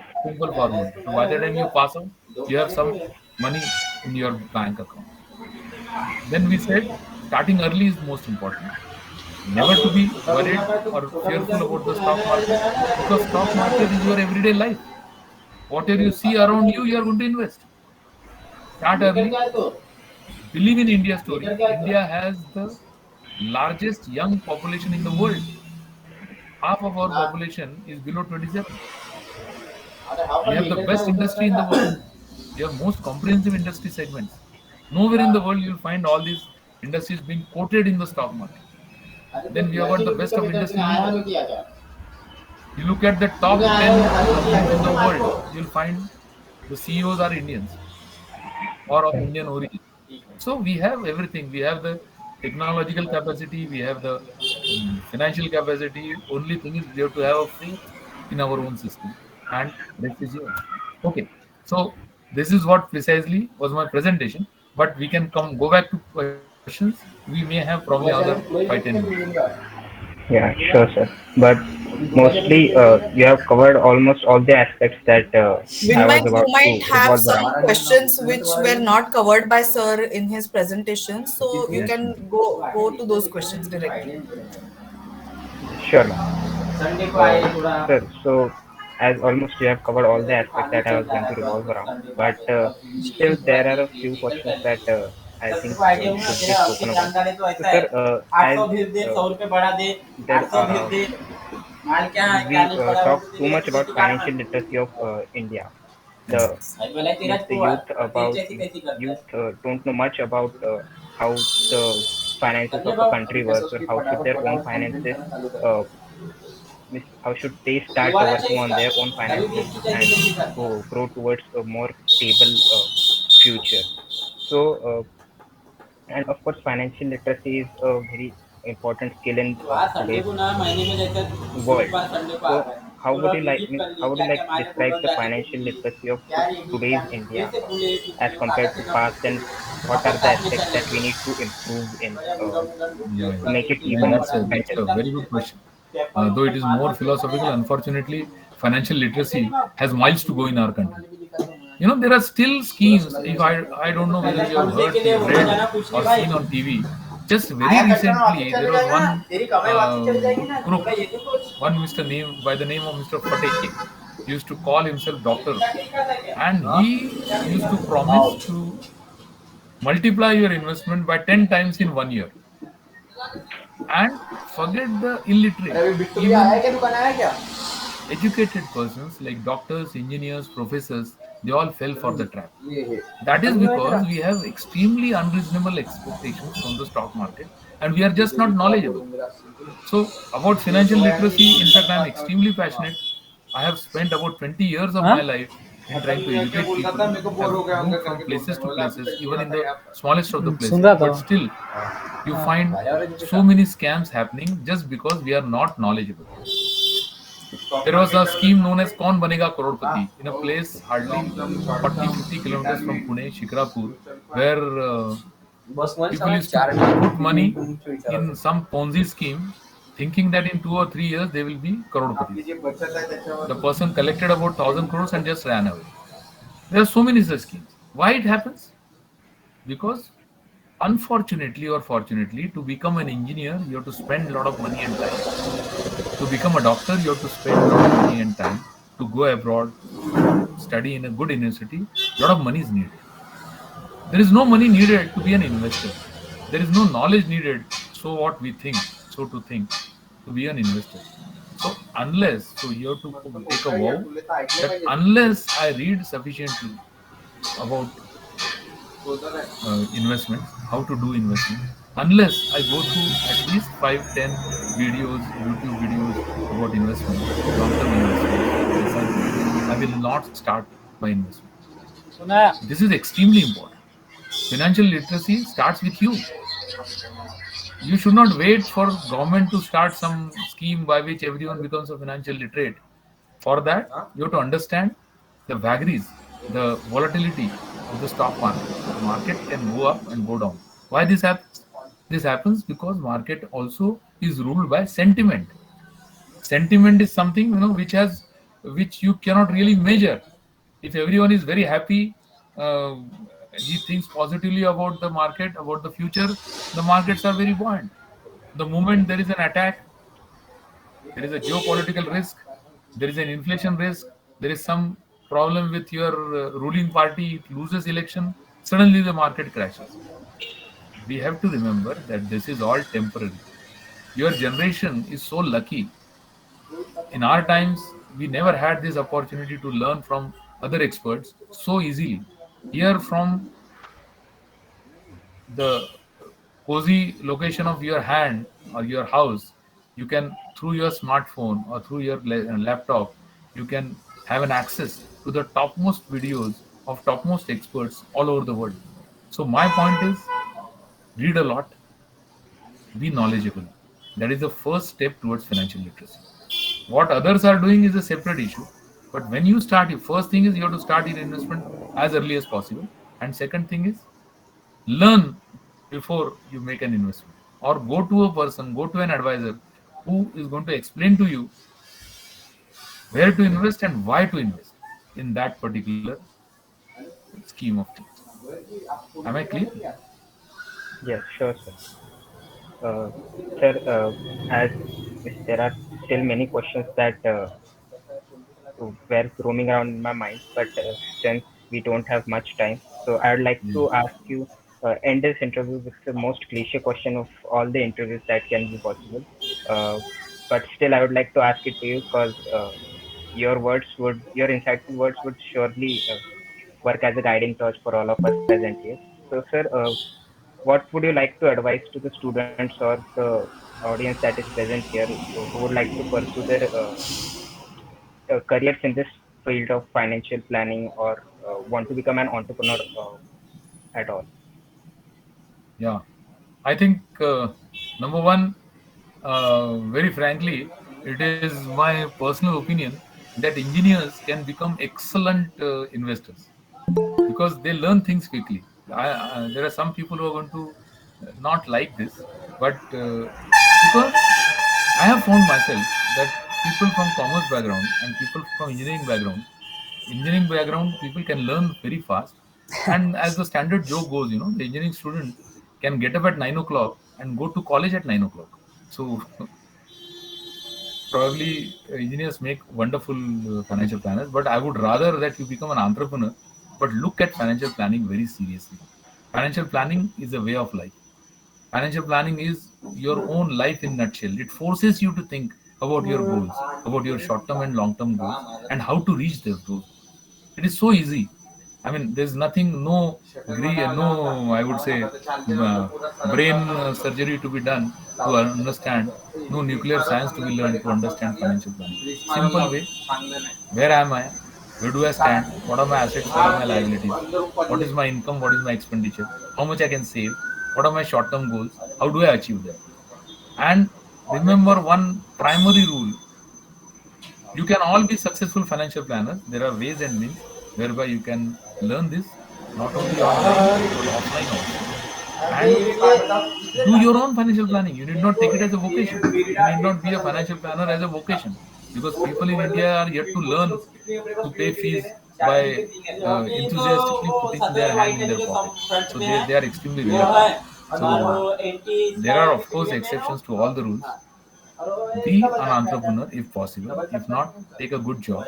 formula. So by the time you pass out, you have some money in your bank account. Then we said starting early is most important. Never to be worried or fearful about the stock market, because stock market is your everyday life. Whatever you see around you, you are going to invest. Start early. Believe in India's story. India has the largest young population in the world. Half of our population is below 27. We have the best industry in the world. We have most comprehensive industry segments. Nowhere in the world you will find all these industries being quoted in the stock market. Then we have got the best of industry in the world. You look at the top 10 companies in the world, you will find the CEOs are Indians or of Indian origin. So we have everything. We have the technological capacity, we have the financial capacity. Only thing is we have to have a faith in our own system, and rest is yours. Okay, so this is what precisely was my presentation. But we can go back to questions. We may have probably another 5-10 minutes. Yeah, sure, sir. But mostly, you have covered almost all the aspects that I was Vinmay, you about might to have revolve some around. questions which were not covered by sir in his presentation, so you Yes, can ma'am. go to those questions directly. Sure, ma'am. Sir, so as almost you have covered all the aspects that I was going to revolve around, but still there are a few questions that I think should be spoken about. So, sir, as uh, there we talk too much about financial literacy of India. The means the youth don't know much about how the finances of a country works, or how should their own finances uh, how should they start working on their own finances and grow towards a more stable future. So and of course financial literacy is a very important skill in today's world. So how would you like to describe the financial literacy of today's India as compared to past, and what are the aspects that we need to improve in Yeah, to yeah. make it Yeah, even that's better? a very good question. Though it is more philosophical, unfortunately, financial literacy has miles to go in our country. You know, there are still schemes. If I don't know whether you have heard, read, or seen on TV. Just very recently, there was one crook, one Mr. name by the name of Mr. Fateh, used to call himself doctor, and he used to promise to multiply your investment by 10 times in 1 year. And forget the illiterate, even educated persons like doctors, engineers, professors, they all fell for the trap. That is because we have extremely unreasonable expectations from the stock market, and we are just not knowledgeable. So, about financial literacy, in fact, I am extremely passionate. I have spent about 20 years of my life in trying to educate people, have moved from places to places, even in the smallest of the soon places. रहा था But still, you find so many scams happening just because we are not knowledgeable. There was a scheme known as Kaun Banega Crorepati in a place hardly 40-50 kilometers from Pune, Shikrapur, where people used to put money in some Ponzi scheme, thinking that in 2 or 3 years they will be croropatis. The person collected about 1,000 crores and just ran away. There are so many such schemes. Why it happens? Because unfortunately or fortunately, to become an engineer, you have to spend a lot of money and time. To become a doctor, you have to spend a lot of money and time. To go abroad, to study in a good university, a lot of money is needed. There is no money needed to be an investor. There is no knowledge needed. So what we think, so to think, to be an investor. So you have to take a vow that unless I read sufficiently about investments, how to do investments, unless I go through at least 5, 10 videos, YouTube videos about investments, long-term investments, SIPs, I will not start my investment. सुना है This is extremely important. Financial literacy starts with you. You should not wait for government to start some scheme by which everyone becomes a financial literate. For that, you have to understand the vagaries, the volatility of the stock market. The market can go up and go down. Why this happens? This happens because market also is ruled by sentiment. Sentiment is something, which you cannot really measure. If everyone is very happy, uh, he thinks positively about the market, about the future, the markets are very buoyant. The moment there is an attack, there is a geopolitical risk, there is an inflation risk, there is some problem with your ruling party, it loses election, suddenly the market crashes. We have to remember that this is all temporary. Your generation is so lucky. In our times, we never had this opportunity to learn from other experts so easily. Here, from the cozy location of your hand or your house, you can, through your smartphone or through your laptop, you can have an access to the topmost videos of topmost experts all over the world. So my point is, read a lot, be knowledgeable. That is the first step towards financial literacy. What others are doing is a separate issue. But when you start, your first thing is you have to start your investment as early as possible. And second thing is, learn before you make an investment, or go to a person, go to an advisor who is going to explain to you where to invest and why to invest in that particular scheme of things. Am I clear? Yes, sure, sir. Uh, Sir, as there are still many questions that were roaming around in my mind, but since we don't have much time, so I would like to ask you, end this interview with the most cliche question of all the interviews that can be possible. Uh, but still, I would like to ask it to you because your insightful words would surely work as a guiding torch for all of us present here. So, sir, what would you like to advise to the students or the audience that is present here who would like to pursue their careers in this field of financial planning or want to become an entrepreneur at all? Yeah. I think number one, very frankly, it is my personal opinion that engineers can become excellent investors because they learn things quickly. There are some people who are going to not like this, but because I have found myself that people from commerce background and people from engineering background, people can learn very fast. And as the standard joke goes, the engineering student can get up at 9 o'clock and go to college at 9 o'clock. So probably engineers make wonderful financial planners, but I would rather that you become an entrepreneur, but look at financial planning very seriously. Financial planning is a way of life. Financial planning is your own life in nutshell. It forces you to think about your goals, about your short-term and long-term goals, and how to reach those goals. It is so easy. I mean, there's nothing, no, I would say, brain surgery to be done to understand, no nuclear science to be learned to understand financial planning. Simple way. Where am I? Where do I stand? What are my assets? What are my liabilities? What is my income? What is my expenditure? How much I can save? What are my short-term goals? How do I achieve them? And remember one primary rule: you can all be successful financial planners. There are ways and means whereby you can learn this, not only online but offline also. And do your own financial planning. You need not take it as a vocation. You need not be a financial planner as a vocation because people in India are yet to learn to pay fees by enthusiastically putting their hand in their pocket. So they are extremely reluctant. So there are of course exceptions to all the rules. Be an entrepreneur if possible. If not, take a good job.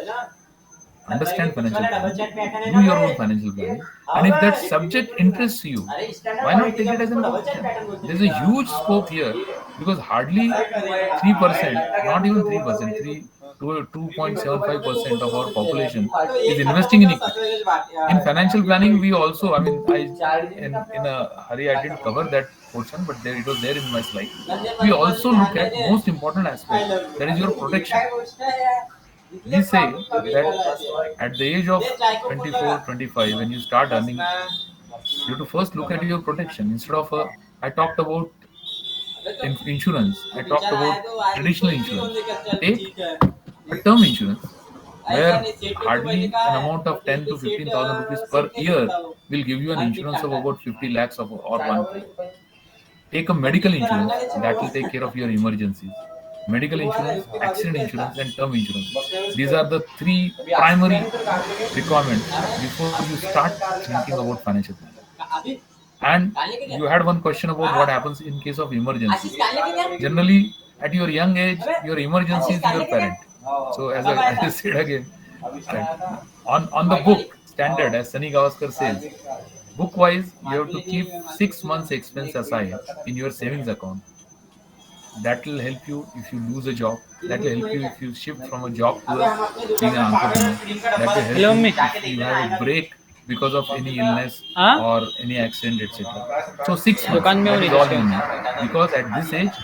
Understand financial planning. Do your own financial planning. And if that subject interests you, why not take it as an option? There's a huge scope here because hardly 3%, not even 3%, 2.75% of our population is investing in equity. In financial planning, we also, I mean, in a hurry, I didn't cover that portion, but it was there in my slide. We also look at most important aspect, that is your protection. We say that at the age of 24, 25, when you start earning, you have to first look at your protection. Instead of I talked about insurance, I talked about traditional insurance. Take a term insurance where hardly an amount of 10 to 15,000 rupees per year will give you an insurance of about 50 lakhs of, or 1 crore. Take a medical insurance that will take care of your emergencies. Medical insurance, accident insurance, and term insurance. These are the three primary requirements before you start thinking about financial planning. And you had one question about what happens in case of emergency. Generally, at your young age, your emergency is your parent. So, as I said again, on the book standard, as Sunny Gavaskar says, book wise, you have to keep 6 months expense aside in your savings account. That will help you if you lose a job. That will help you if you shift from a job to being an entrepreneur. That will help Hello, you mummy. if you have a break because of any illness हाँ? or any accident, etc. So 6 months, दुकान में that हो is रही all है you need. Because at this age,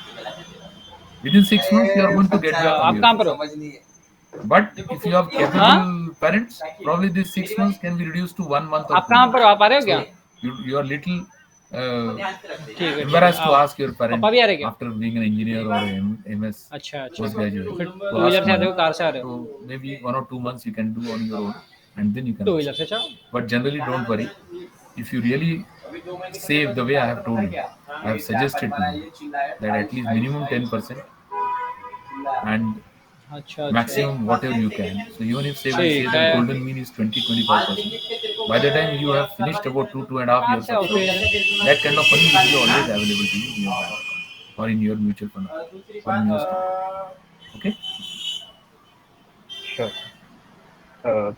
within 6 months, you are going to get back to आप your कहाँ पर हो? But if you have capable parents, probably these 6 months can be reduced to 1 month or आप 2 कहाँ पर months. हो? आप आ रहे हो क्या? So you are little ठीक है embarrassed to आओ। ask your parent पापा भी आ रहे क्या? after being an engineer or MS अच्छा अच्छा postgraduate फिर to टू व्हीलर ask से आते हो money. कार से आ रहे हो? So maybe 1 or 2 months you can do on your own, and then you can to ask. Wheeler से जाओ। But generally, don't worry. If you really save the way I have told you, I have suggested to you that at least minimum 10%, and अच्छा maximum whatever you can. So even if say we say ठीक that है golden mean is 20-25%, by the time you have finished about 2.5 years अच्छा of okay saving, that kind of money will be always available to you in your bank or in your mutual fund or in your stock. Okay. Sure. Uh,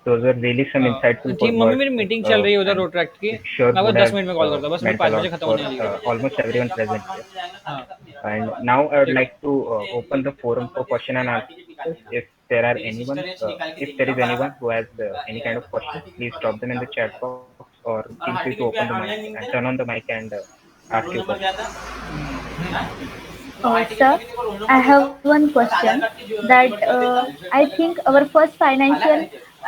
those were really some insightful जी mummy words, मेरी meeting चल रही है उधर and Rotaract की it sure मैं आपको would 10 have minute में कॉल करता हूँ बस मेरी meant a 5 बजे lot खत्म for होने वाली है almost everyone present here. हाँ And now I would ठीक है like to open the forum for question and answers. If there are anyone, if there is anyone who has any kind of question, please drop them in the chat box or feel free to open the mic and turn on the mic and ask your question. Sir, I have one question that I think our first financial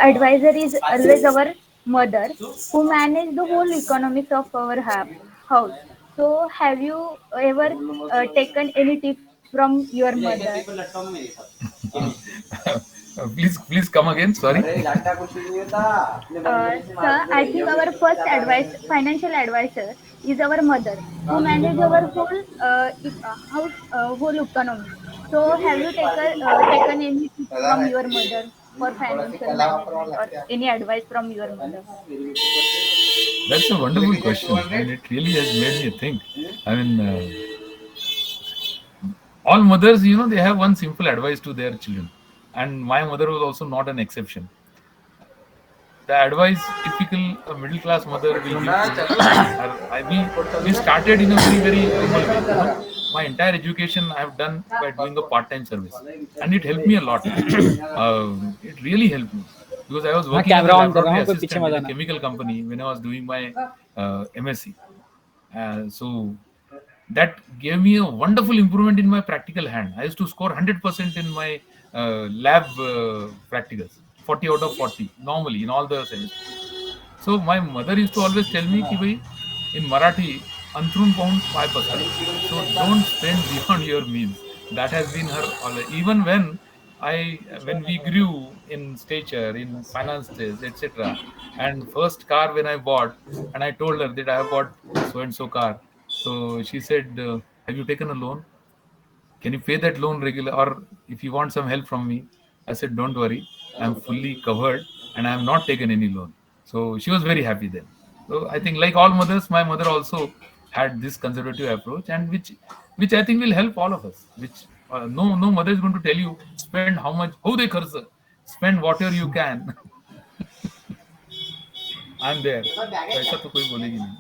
advisor is always our mother who manage the whole economics of our house. So, have you ever taken any tips from your mother? Please come again. Sorry. Sir, I think our first financial advisor is our mother who manage our whole house whole economy. So, have you taken any tips from your mother for financial management or any advice from your mother? That's a wonderful question, and it really has made me think. I mean, all mothers, they have one simple advice to their children, and my mother was also not an exception. The advice typical middle class mother will give to we started in a very humble way. My entire education I have done by doing a part-time service, and it helped me a lot. It really helped me because I was मैं working as a camera on कर रहा laboratory हूँ कोई पीछे assistant मत in a आना chemical company when I was doing my MSc. So that gave me a wonderful improvement in my practical hand. I used to score 100% in my lab practicals, 40 out of 40 normally in all the semesters. So my mother used to always tell me, ki bhai, in Marathi, antrun paun pay pasar. So don't spend beyond your means. That has been her always. Even when we grew in stature, in finances, etc. And first car when I bought, and I told her that I have bought so and so car. So she said, "Have you taken a loan? Can you pay that loan regular, or if you want some help from me?" I said, "Don't worry, I'm fully covered, and I have not taken any loan." So she was very happy then. So I think, like all mothers, my mother also had this conservative approach, and which I think will help all of us. Which no mother is going to tell you spend how much, how they curse, spend whatever you can. I'm there. So ऐसा तो कोई बोलेगी नहीं.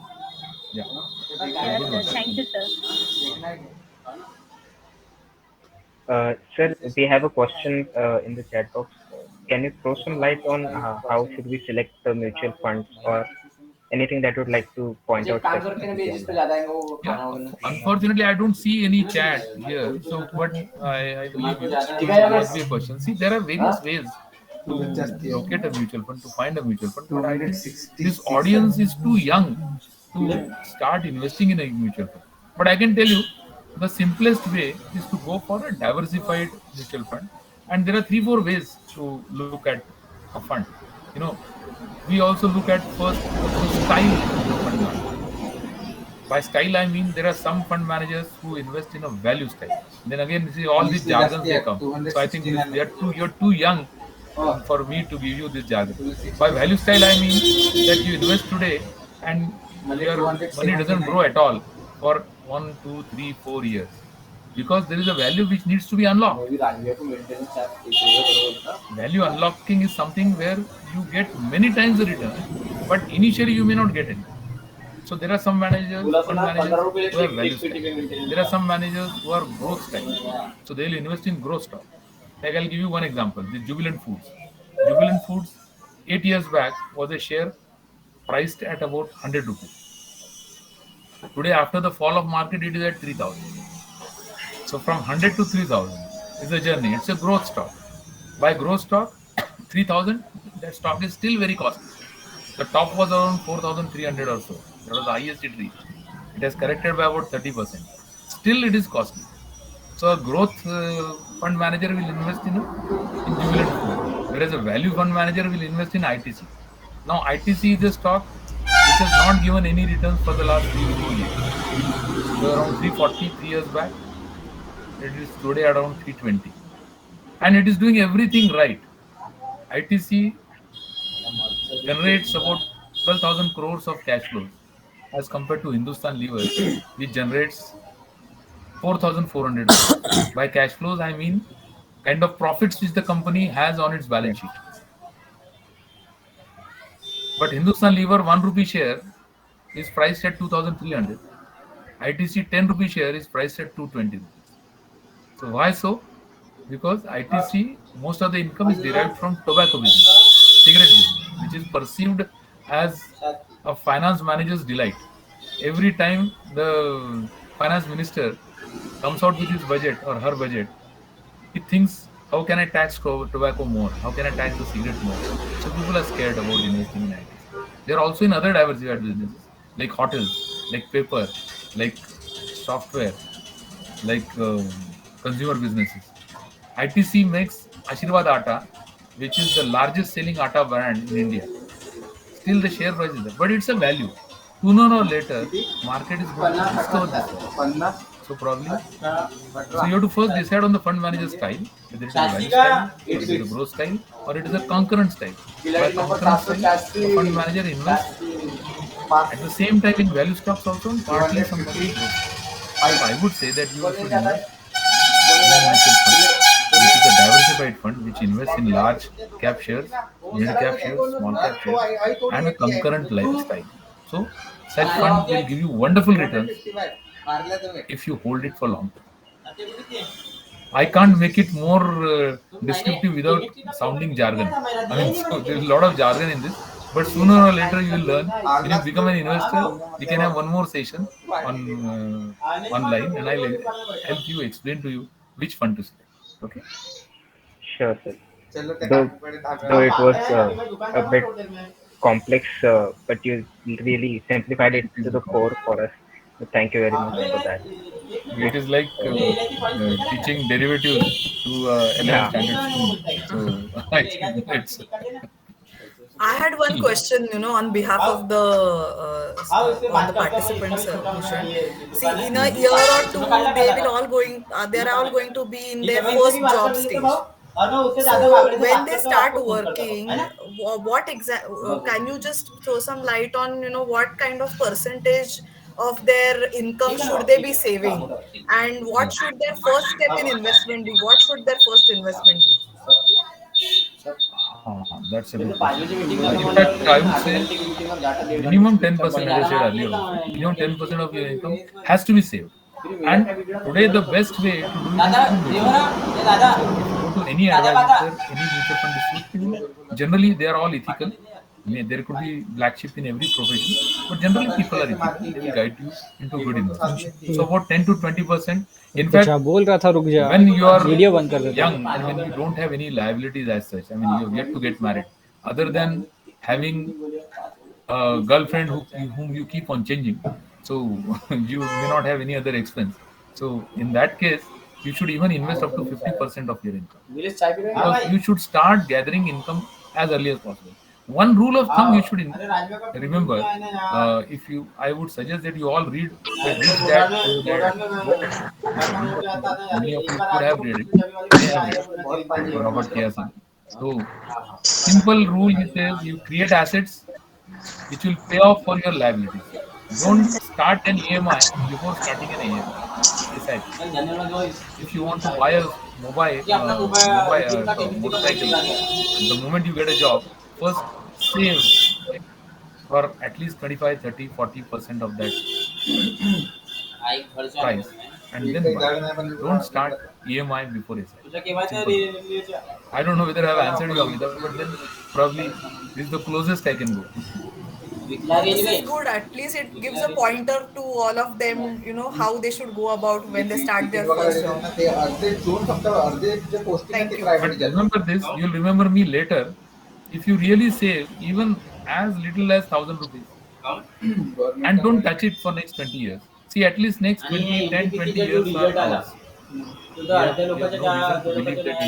Yeah. Yes, Good sir. one. Thank you, sir. Sir, we have a question in the chat box. Can you throw some light on how should we select the mutual funds or anything that you would like to point out specifically on that? Yeah, unfortunately, I don't see any chat here. So, but I believe you. There must be a question. See, there are various ways to locate a mutual fund, to find a mutual fund. But I think this audience is too young to start investing in a mutual fund. But I can tell you, the simplest way is to go for a diversified mutual fund. And there are 3-4 ways to look at a fund. You know, we also look at first the style of the fund manager. By style, I mean there are some fund managers who invest in a value style. Then again, you see all these jargons they come. So I think you're too young for me to give you this jargon. By value style, I mean that you invest today and your money doesn't grow at all for 1, 2, 3, 4 years because there is a value which needs to be unlocked. Value unlocking is something where you get many times the return, but initially you may not get any. So there are some fund managers who have value style. There are some managers who are growth style. So they will invest in growth stock. Like I'll give you one example: the Jubilant Foods. Jubilant Foods, 8 years back, was a share priced at about 100 rupees. Today, after the fall of market, it is at 3,000. So from 100 to 3,000 is a journey. It's a growth stock. By growth stock, 3,000, that stock is still very costly. The top was around 4,300 or so. That was the highest it reached. It has corrected by about 30%. Still, it is costly. So a growth fund manager will invest in Jubilant Food, whereas a value fund manager will invest in ITC. Now, ITC is a stock which has not given any returns for the last 3 or 4 years. So around 340 3 years back. It is today around 320, and it is doing everything right. ITC generates about 12,000 crores of cash flows as compared to Hindustan Lever, which generates 4,400 crores. By cash flows, I mean kind of profits which the company has on its balance sheet. But Hindustan Lever 1 rupee share is priced at 2,300. ITC 10 rupee share is priced at 220 rupees. So why so? Because ITC, most of the income is derived from tobacco business, cigarette business, which is perceived as a finance manager's delight. Every time the finance minister comes out with his budget or her budget, he thinks, how can I tax tobacco more? How can I tax the cigarette more? So people are scared about investing in ITC. They are also in other diversified businesses like hotels, like paper, like software, like consumer businesses. ITC makes Ashirwad Atta, which is the largest selling atta brand in India. Still, the share price is there, but it's a value. Sooner or later, market is going to discover this value. So probably, so you have to first decide on the fund manager style, whether it is a value style, or it is a growth style, or it is a concurrent style. By concurrent style, the fund manager invests at the same time in value stocks also, and partly some growth. So I would say that you should invest mutual fund, which is a diversified fund which invests in large cap shares, mid cap shares, small cap shares, and a concurrent lifestyle. So, such fund will give you wonderful returns if you hold it for long term. I can't make it more descriptive without sounding jargon. I mean, so there's a lot of jargon in this, but sooner or later you will learn. When you become an investor, we can have one more session on online, and I'll help you explain to you which fund to select. Okay. Sure, sir. Though, though it was a bit complex, but you really simplified it to the core for us. So thank you very much for that. It is like teaching derivatives to Yeah. 11th standard student. So I think it's I had one question, on behalf of the on the participants, Bhushan. See, in a year or two, they are all going to be in their first job stage. So when they start working, can you just throw some light on, what kind of percentage of their income should they be saving, and what should their first step in investment be? What should their first investment be? that's a good question. In fact, I would say minimum 10%, as I said earlier, also, minimum 10% of your income has to be saved. And today, the best way to do it is through mutual fund. So, if you go to any advisor, any mutual fund distributor, generally they are all ethical. I mean, there could be black sheep in every profession, but generally people are ethical. They will guide you into good investment. So, about 10 to 20%. In fact, बोल रहा था रुक जा when you are video बंद कर देता young and when you don't have any liabilities as such, I mean, you have yet to get married, other than having a girlfriend whom you keep on changing. So you may not have any other expense. So in that case, you should even invest up to 50% of your income. Because you should start gathering income as early as possible. One rule of thumb you should remember, if you, I would suggest that you all read the Rich Dad Poor Dad book. Many of you could have read it. I have read it. Robert Kiyosaki. So, simple rule which says you create assets which will pay off for your liabilities. Don't start an EMI before starting an AMI. Decide. If you want to buy a motorcycle, the moment you get a job, first save for at least 25, 30, 40% of that price and then buy. Don't start EMI before SI. Simple. I don't know whether I have answered you, Amitabh, but then probably this is the closest I can go. This is good. At least it gives a pointer to all of them, how they should go about when they start their first job. Thank you. But remember this, you'll remember me later. If you really save even as little as 1,000 rupees and don't touch it for next 20 years. See, at least next 20, 10, 20 years are ours. We have no reason to believe that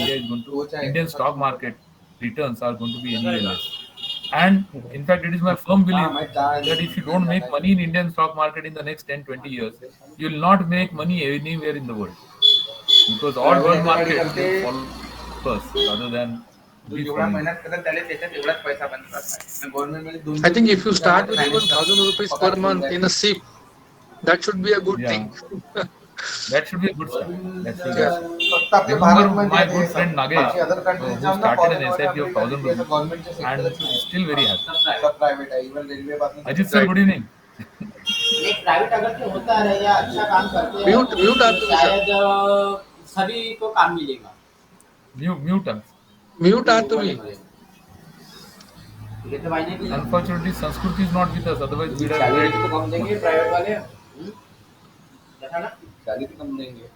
Indian stock market returns are going to be any less. And in fact, it is my firm belief that if you don't make money in Indian stock market in the next 10, 20 years, you will not make money anywhere in the world. because all big markets will follow first rather than these जेवढा following. मेहनत करत त्याला त्याच्यात एवढाच पैसा बनतात government मध्ये 200 I think if you start with even 1,000 rupees per month in a SIP, that should be a good Yeah. thing. That should be a good start. That should be Yeah. फक्त आपल्या Remember भारतमध्ये my आहे good हे friend सब. Nagesh, बाकी other countries who जाऊन ना started an foreign SIP of वगैरे 1,000 आपल्या rupees गव्हर्नमेंटच्या and सेक्टरच is still very happy. सब प्रायव्हेट आहे इव्हन रेल्वे पासून Ajit sir, good evening. एक प्राइवेट अगर से होता है या अच्छा काम करते हैं Mute आप तो लोग, sir. शायद सभी को काम मिलेगा। Mute us. Mute are तुम्ही. ये तो भाई ने की Unfortunately, Sanskrit is not with us. Otherwise, we'd have salary read. तो कम देंगे प्राइवेट वाले देखा ना सॅलरी कम देंगे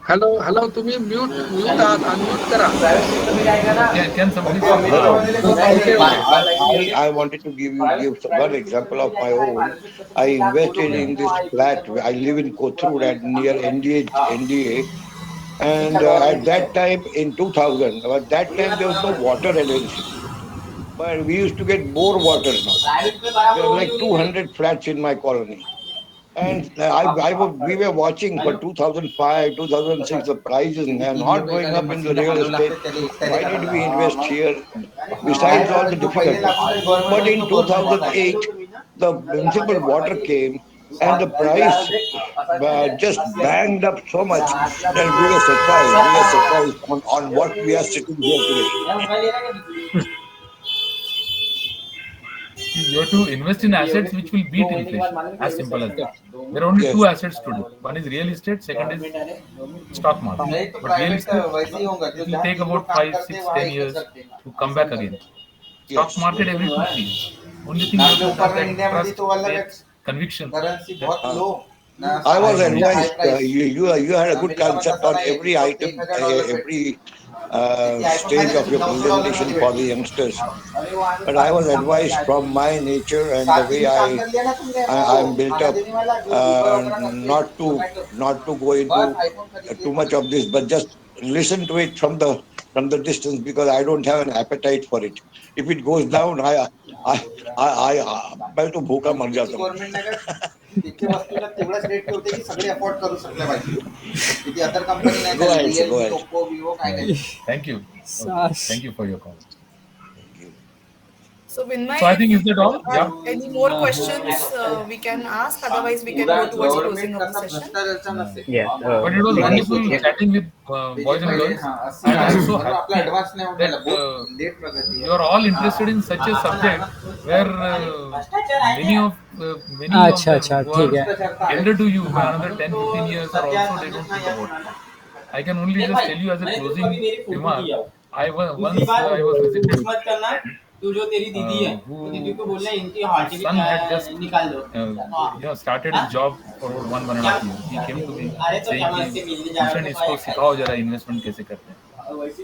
Hello, तुम्ही mute आहात, unmute करा. प्राइवेट सेक्टर में जाएगा ना Can somebody stop? I wanted to give one example of my own. I invested in this flat. I live in Kothur at near NDA. And at that time in 2000, at that time there was no water agency. But we used to get more water now. Private में There बराबर were like 200 flats in my colony. And we were watching for 2005, 2006, the prices are not going up in the real estate. Why did we invest here? Besides all the difficulties. But in 2008, the municipal water came and the price just banged up so much that we were surprised. We were surprised on what we are sitting here today. You have to invest in assets which will beat inflation. As simple as that. There are only two assets today. One is real estate, second is stock market. But real estate, it will take about 5, 6, 10 years to come back again. Stock market every 2 years. Only thing you have to have that trust, faith, conviction. Currency बहुत लो I was advised, you had a good concept on every item, every stage of your presentation for the youngsters. But I was advised from my nature and the way I'm built up, not to go into too much of this, but just listen to it from the distance because I don't have an appetite for it. If it goes down, मैं तो भूखा मर जाता हूँ. तिथे वस्तूला तेवढाच rate ठेवते की सगळे अफोर्ड करू शकले पाहिजे किती अदर कंपनी नाही Go ahead, real go ahead. Oppo Vivo काय नाही Thank you. Thank you for your call. So Vinay, So I think is that all? Yeah. any more questions we can ask? Otherwise, we can go towards closing of the session. Yes. But it was wonderful chatting with boys and girls. And I'm so happy advance नाही that म्हटलं late प्रगती you are all interested in such a subject where many of them अच्छा, who ठीक are है। elder to you by another 10, 15 years are also they don't think about it. I can only just tell you as a closing remark. Once I was visited मत करना तू जो तेरी दीदी है तो दीदी को बोलना इनकी हार्ट son had just निकाल दो started his job for 1.5 years. He came to me अरे तो saying क्या कि से मिलने जा भूषण इसको सिखाओ जरा investment कैसे करते हैं.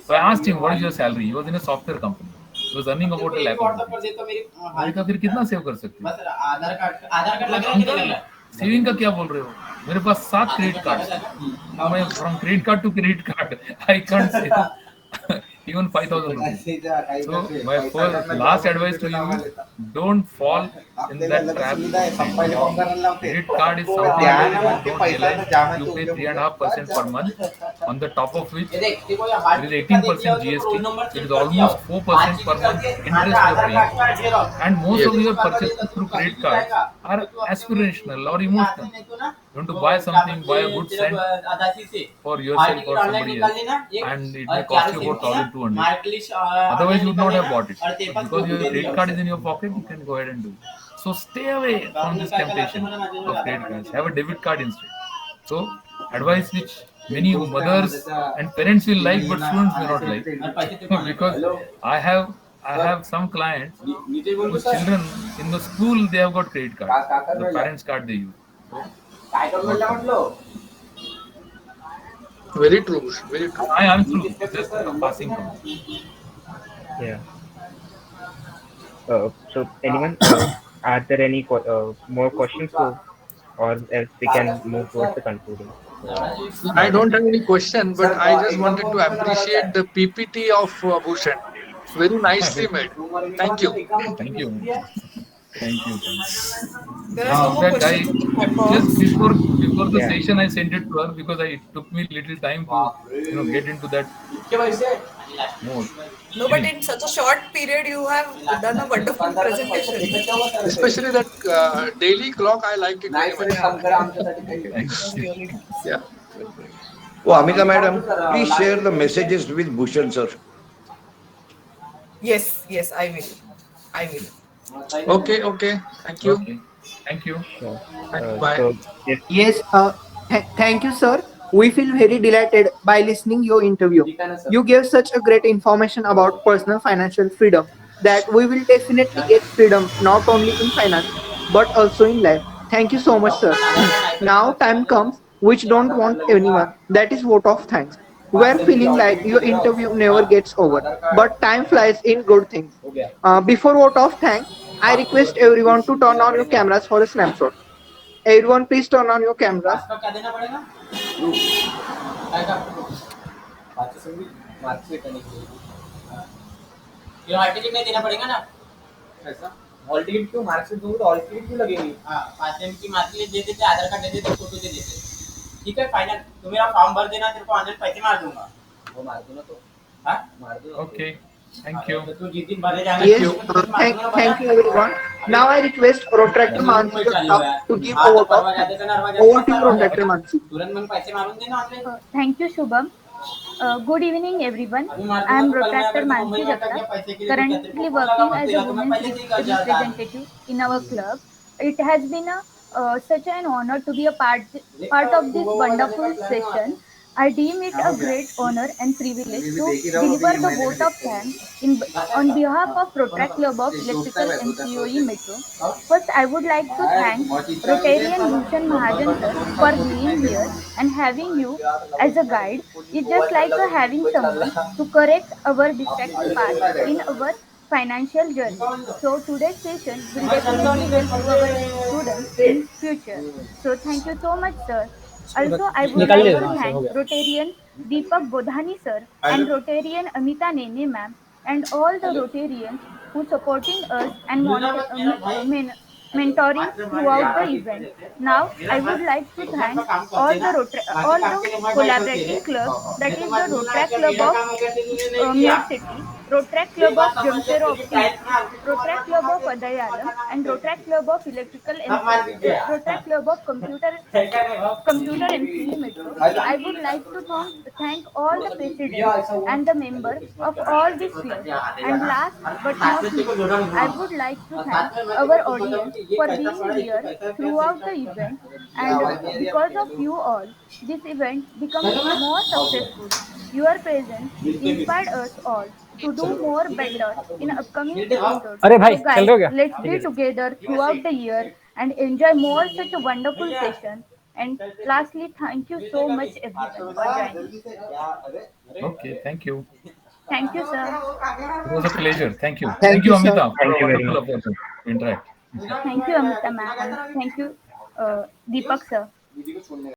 So I asked him what is your salary. He was in a software company. He was earning about a lakh WhatsApp rupees. पर दे तो मेरी मैंने कहा फिर कितना सेव कर सकते बस आधार कार्ड लग रहा है कि नहीं लग रहा है? सेविंग का क्या बोल रहे हो? मेरे पास 7 क्रेडिट कार्ड. मैं from credit card to credit card I can't save even 5,000 rupees. So my last advice to you: don't fall in that trap. Credit card is something that you don't realize. You pay 3.5% per month, on the top of which there is 18% GST. It is almost 4% per month interest you are paying. And most of your purchases through credit cards are aspirational or emotional. You want to buy something, buy a good scent for yourself or somebody else, and it may cost you about 1,200. Otherwise, you would not have bought it. Because your credit card is in your pocket, you can go ahead and do it. So stay away from this temptation of credit cards. Have a debit card instead. So advice which many mothers and parents will like, but students may not like. Because I have some clients whose children in the school they have got credit cards. The parents' card they use. Very true. Very true. I am through. Just a passing comment. Yeah. So anyone, are there any more questions, or else we can move towards the conclusion? I don't have any question, but I just wanted to appreciate the PPT of Bhushan. Very nicely made. Thank you. Thank you. Thank you. There are no more That I questions in the chat just box. before the Yeah. session I sent it to her because I it took me little time to get into that mode. No, but in such a short period, you have done a wonderful presentation. Especially that daily clock, I like it very much. It's Thank really nice. Yeah. Oh, Amita madam, please share the messages with Bhushan sir. Yes, yes, I will. I will. Okay, okay. Thank you. Okay. Thank you. Sure. Bye. So if Yes, thank you, sir. We feel very delighted by listening your interview. You gave such a great information about personal financial freedom that we will definitely get freedom not only in finance but also in life. Thank you so much, sir. Now time comes which don't want anyone. That is vote of thanks. We are feeling like your interview never gets over, but time flies in good things. Before vote of thanks, I request everyone to turn on your cameras for a snapshot. Everyone, please turn on your cameras. का क्या देना पड़ेगा proof काय का proof बाकी सब भी marksheet करने के लिए ये हॉल टिकट नहीं देना पड़ेगा ना ऐसा हॉल टिकट क्यों मार्कशीट दूंगा तो हॉल टिकट क्यों लगेगी हाँ 5 एम की मार्कशीट दे देते आधार कार्ड दे देते फोटो दे देते ठीक है फाइनल तू मेरा फॉर्म भर देना तेरे को ऑनलाइन पैसे मार दूंगा वो मार दो ना तो हाँ मार दो Okay. Thank you. तो तू जिस दिन भरे जाएगा Yes, thank you everyone. Now I request Protractor Mansi to give a vote of thanks. Over to you, Protractor Mansi. तुरंत मग पैसे मारून दे ना online Thank you, Shubham. Good evening, everyone. I am Protractor Mansi Jagtap, currently working as a women's representative in our club. It has been such an honor to be a part of this wonderful session. I deem it a great honor and privilege to deliver the vote of thanks on behalf of Protract Club of Electrical MCOE Metro. First, I would like to thank Rotarian Bhushan Mahajan sir for being here and having you as a guide. It's just like having someone to correct our distracted path in our financial journey. So today's session will definitely help our students in future. So thank you so much, sir. Also, I would like to thank Rotarian Deepak Bodhani sir and Rotarian Amita Nene ma'am and all the Rotarians who supporting us and mentoring throughout the event. Now, I would like to thank all the collaborating clubs, that is the Rotrack Club of Mute City, Rotrack Club of Jamshedpur of Rotrack Club of Adayalam, and Rotrack Club of Electrical Rotrack Club of Computer MCE Metro. I would like to thank all the presidents and the members of all these clubs. And last but not least, I would like to thank our audience for being here throughout the event. And because of you all, this event becomes more successful. Your presence inspired us all to do more better in upcoming episodes. अरे भाई, So चल guys, रहे हो क्या? let's be together throughout the year and enjoy more such a wonderful session. And lastly, thank you so much everyone for joining. Okay. Thank you. Thank you, sir. It was a pleasure. Thank you. Thank you, sir. Amita, for Thank a you very wonderful much. opportunity to interact. Thank you, Amita ma'am. Thank you, Deepak sir.